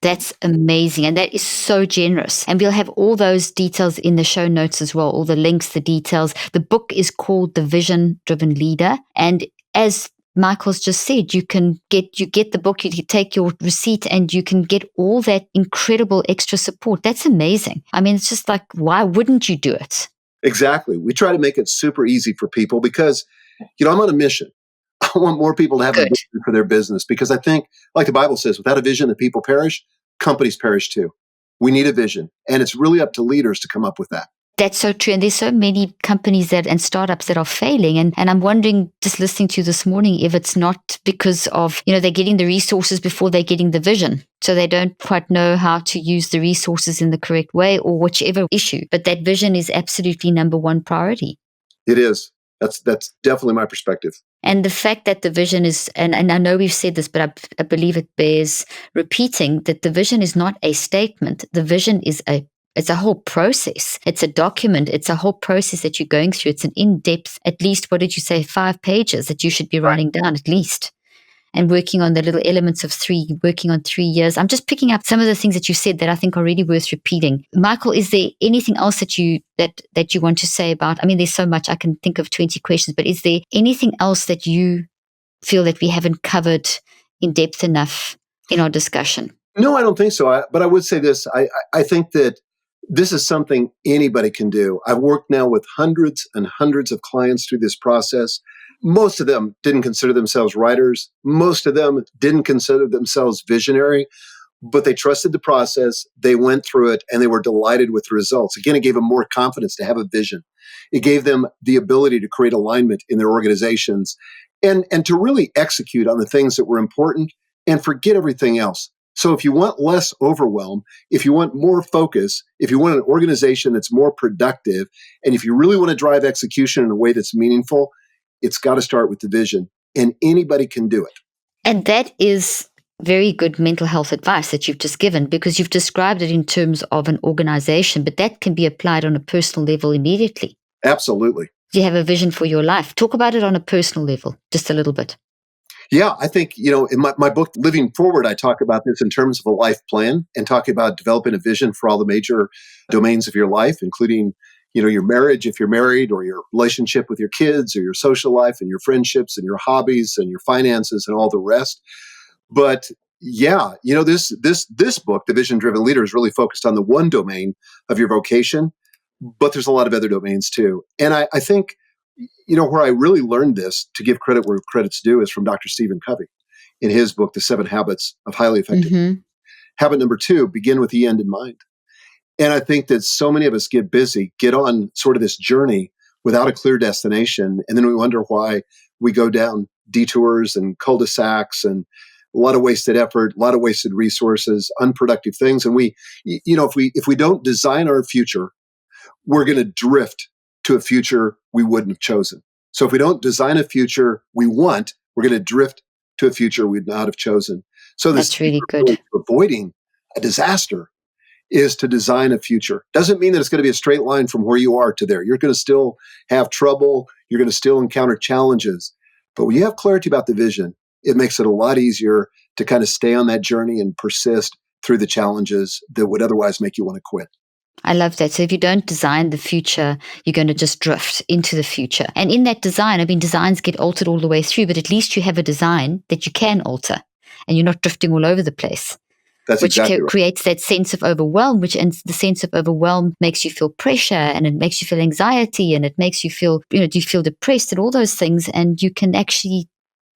That's amazing. And that is so generous. And we'll have all those details in the show notes as well, all the links, the details. The book is called The Vision Driven Leader. And as Michael's just said, you get the book, you can take your receipt, and you can get all that incredible extra support. That's amazing. I mean, it's just like, why wouldn't you do it? Exactly. We try to make it super easy for people because, I'm on a mission. I want more people to have a vision for their business because I think, like the Bible says, without a vision, the people perish, companies perish too. We need a vision, and it's really up to leaders to come up with that. That's so true. And there's so many companies and startups that are failing. And I'm wondering, just listening to you this morning, if it's not because of, they're getting the resources before they're getting the vision. So they don't quite know how to use the resources in the correct way or whichever issue. But that vision is absolutely number one priority. It is. That's definitely my perspective. And the fact that the vision is, and I know we've said this, but I believe it bears repeating, that the vision is not a statement. The vision is it's a whole process. It's a document. It's a whole process that you're going through. It's an in-depth, at least, what did you say, 5 pages that you should be writing down at least. And working on the little elements of 3, working on 3 years. I'm just picking up some of the things that you said that I think are really worth repeating. Michael, is there anything else that you want to say about, I mean, there's so much, I can think of 20 questions, but is there anything else that you feel that we haven't covered in depth enough in our discussion? No, I don't think so. But I would say this. I think that this is something anybody can do. I've worked now with hundreds and hundreds of clients through this process. Most of them didn't consider themselves writers. Most of them didn't consider themselves visionary, but they trusted the process. They went through it and they were delighted with the results. Again, it gave them more confidence to have a vision. It gave them the ability to create alignment in their organizations and to really execute on the things that were important and forget everything else. So if you want less overwhelm, if you want more focus, if you want an organization that's more productive, and if you really want to drive execution in a way that's meaningful, it's got to start with the vision, and anybody can do it. And that is very good mental health advice that you've just given, because you've described it in terms of an organization, but that can be applied on a personal level immediately. Absolutely. You have a vision for your life. Talk about it on a personal level, just a little bit. Yeah, I think, in my book, Living Forward, I talk about this in terms of a life plan and talk about developing a vision for all the major domains of your life, including, your marriage, if you're married, or your relationship with your kids, or your social life and your friendships and your hobbies and your finances and all the rest. But yeah, this book, The Vision Driven Leader, is really focused on the one domain of your vocation, but there's a lot of other domains too. And I think, where I really learned this, to give credit where credit's due, is from Dr. Stephen Covey in his book, The 7 Habits of Highly Effective. Mm-hmm. Habit number 2, begin with the end in mind. And I think that so many of us get busy, get on sort of this journey without a clear destination. And then we wonder why we go down detours and cul-de-sacs and a lot of wasted effort, a lot of wasted resources, unproductive things. And if we don't design our future, we're going to drift to a future we wouldn't have chosen. So if we don't design a future we want, we're going to drift to a future we'd not have chosen. So the That's really secret good. to avoiding a disaster is to design a future. Doesn't mean that it's going to be a straight line from where you are to there. You're going to still have trouble. You're going to still encounter challenges. But when you have clarity about the vision, it makes it a lot easier to kind of stay on that journey and persist through the challenges that would otherwise make you want to quit. I love that. So if you don't design the future, you're going to just drift into the future. And in that design, I mean, designs get altered all the way through, but at least you have a design that you can alter and you're not drifting all over the place. That's Which exactly right. creates that sense of overwhelm, and the sense of overwhelm makes you feel pressure, and it makes you feel anxiety, and it makes you feel, do you feel depressed and all those things. And you can actually,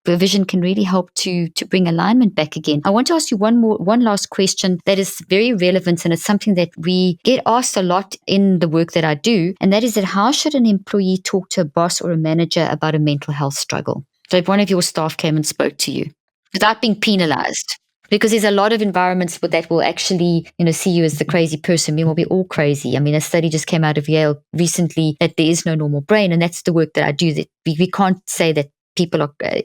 the vision can really help to bring alignment back again. I want to ask you one last question that is very relevant, and it's something that we get asked a lot in the work that I do, and that is that how should an employee talk to a boss or a manager about a mental health struggle? So if one of your staff came and spoke to you without being penalized. Because there's a lot of environments that will actually, see you as the crazy person. We will be all crazy. I mean, a study just came out of Yale recently that there is no normal brain. And that's the work that I do. That we can't say that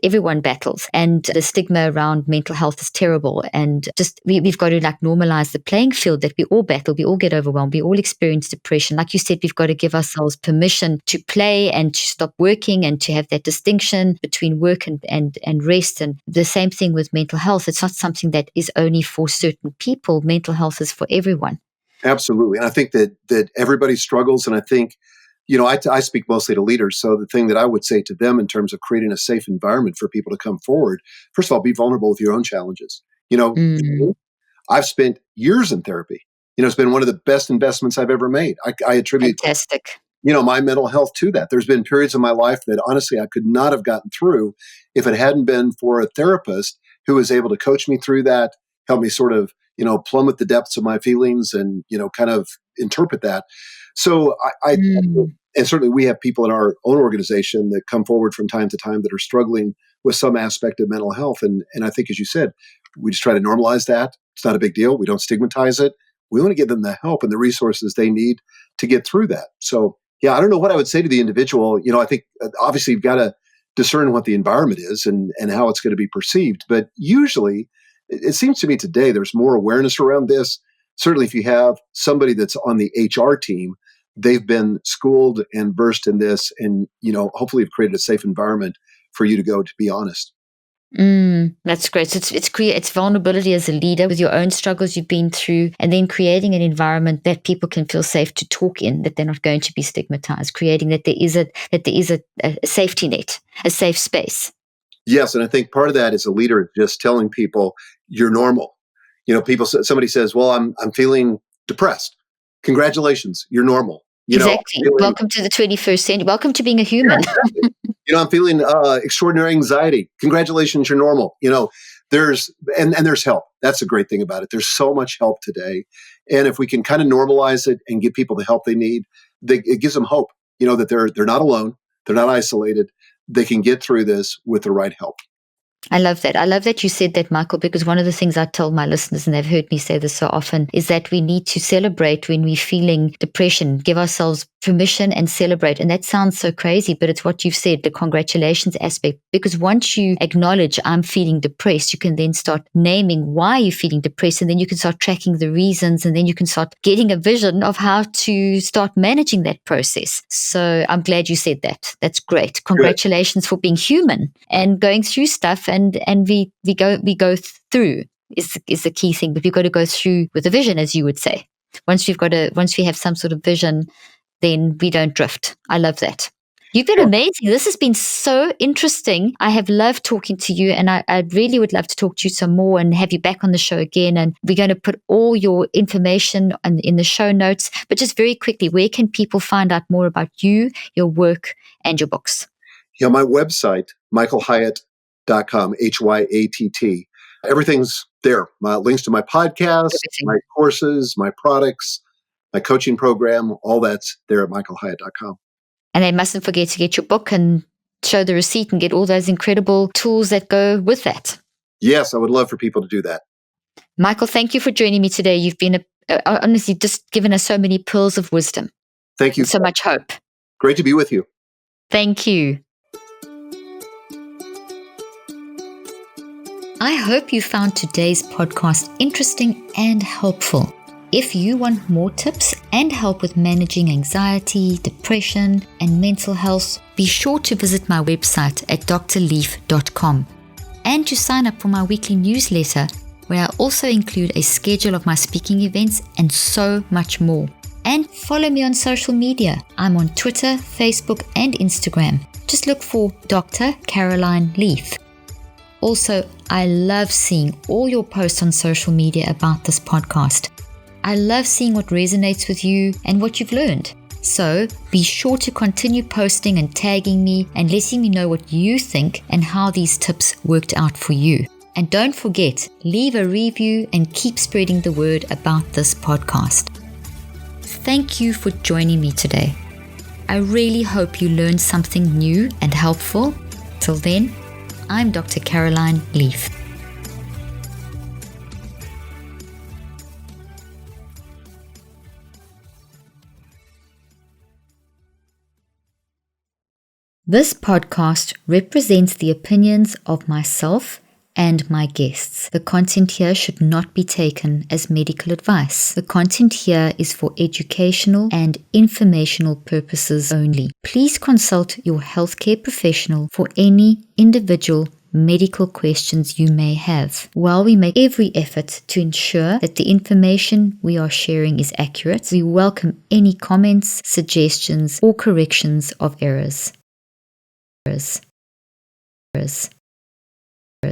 everyone battles. And the stigma around mental health is terrible. And just, we've got to normalize the playing field that we all battle. We all get overwhelmed. We all experience depression. Like you said, we've got to give ourselves permission to play and to stop working and to have that distinction between work and rest. And the same thing with mental health. It's not something that is only for certain people. Mental health is for everyone. Absolutely. And I think that everybody struggles. And I think, I speak mostly to leaders. So the thing that I would say to them in terms of creating a safe environment for people to come forward, first of all, be vulnerable with your own challenges. I've spent years in therapy. It's been one of the best investments I've ever made. I attribute, Fantastic. My mental health to that. There's been periods of my life that honestly I could not have gotten through if it hadn't been for a therapist who was able to coach me through that, help me sort of, plummet the depths of my feelings and, kind of interpret that. So and certainly we have people in our own organization that come forward from time to time that are struggling with some aspect of mental health. And I think, as you said, we just try to normalize that. It's not a big deal. We don't stigmatize it. We want to give them the help and the resources they need to get through that. So, I don't know what I would say to the individual. I think obviously you've got to discern what the environment is and how it's going to be perceived. But usually it seems to me today there's more awareness around this. Certainly if you have somebody that's on the HR team, they've been schooled and versed in this and, hopefully have created a safe environment for you to go to be honest. That's great. So it's vulnerability as a leader with your own struggles you've been through, and then creating an environment that people can feel safe to talk in, that they're not going to be stigmatized, creating that there is a safety net, a safe space. Yes. And I think part of that is a leader just telling people you're normal. Somebody says, well, I'm feeling depressed. Congratulations. You're normal. Exactly. Welcome to the 21st century. Welcome to being a human. Yeah, exactly. I'm feeling extraordinary anxiety. Congratulations. You're normal. There's help. That's a great thing about it. There's so much help today. And if we can kind of normalize it and give people the help they need, it gives them hope, that they're not alone. They're not isolated. They can get through this with the right help. I love that. I love that you said that, Michael, because one of the things I tell my listeners, and they've heard me say this so often, is that we need to celebrate when we're feeling depression, give ourselves permission and celebrate. And that sounds so crazy, but it's what you've said, the congratulations aspect. Because once you acknowledge I'm feeling depressed, you can then start naming why you're feeling depressed, and then you can start tracking the reasons, and then you can start getting a vision of how to start managing that process. So I'm glad you said that. That's great. Congratulations for being human and going through stuff. And we go through is the key thing, but we've got to go through with a vision, as you would say. Once we have some sort of vision, then we don't drift. I love that. You've been amazing. This has been so interesting. I have loved talking to you, and I really would love to talk to you some more and have you back on the show again. And we're going to put all your information in the show notes. But just very quickly, where can people find out more about you, your work, and your books? Yeah, my website, michaelhyatt.com, HYATT. Everything's there. My links to my podcast, my courses, my products, my coaching program, all that's there at michaelhyatt.com. And they mustn't forget to get your book and show the receipt and get all those incredible tools that go with that. Yes, I would love for people to do that. Michael, thank you for joining me today. You've been honestly just given us so many pearls of wisdom. Thank you. So much hope. Great to be with you. Thank you. I hope you found today's podcast interesting and helpful. If you want more tips and help with managing anxiety, depression, and mental health, be sure to visit my website at drleaf.com and to sign up for my weekly newsletter, where I also include a schedule of my speaking events and so much more. And follow me on social media. I'm on Twitter, Facebook, and Instagram. Just look for Dr. Caroline Leaf. Also, I love seeing all your posts on social media about this podcast. I love seeing what resonates with you and what you've learned. So be sure to continue posting and tagging me and letting me know what you think and how these tips worked out for you. And don't forget, leave a review and keep spreading the word about this podcast. Thank you for joining me today. I really hope you learned something new and helpful. Till then, I'm Dr. Caroline Leaf. This podcast represents the opinions of myself and my guests. The content here should not be taken as medical advice. The content here is for educational and informational purposes only. Please consult your healthcare professional for any individual medical questions you may have. While we make every effort to ensure that the information we are sharing is accurate, we welcome any comments, suggestions, or corrections of errors.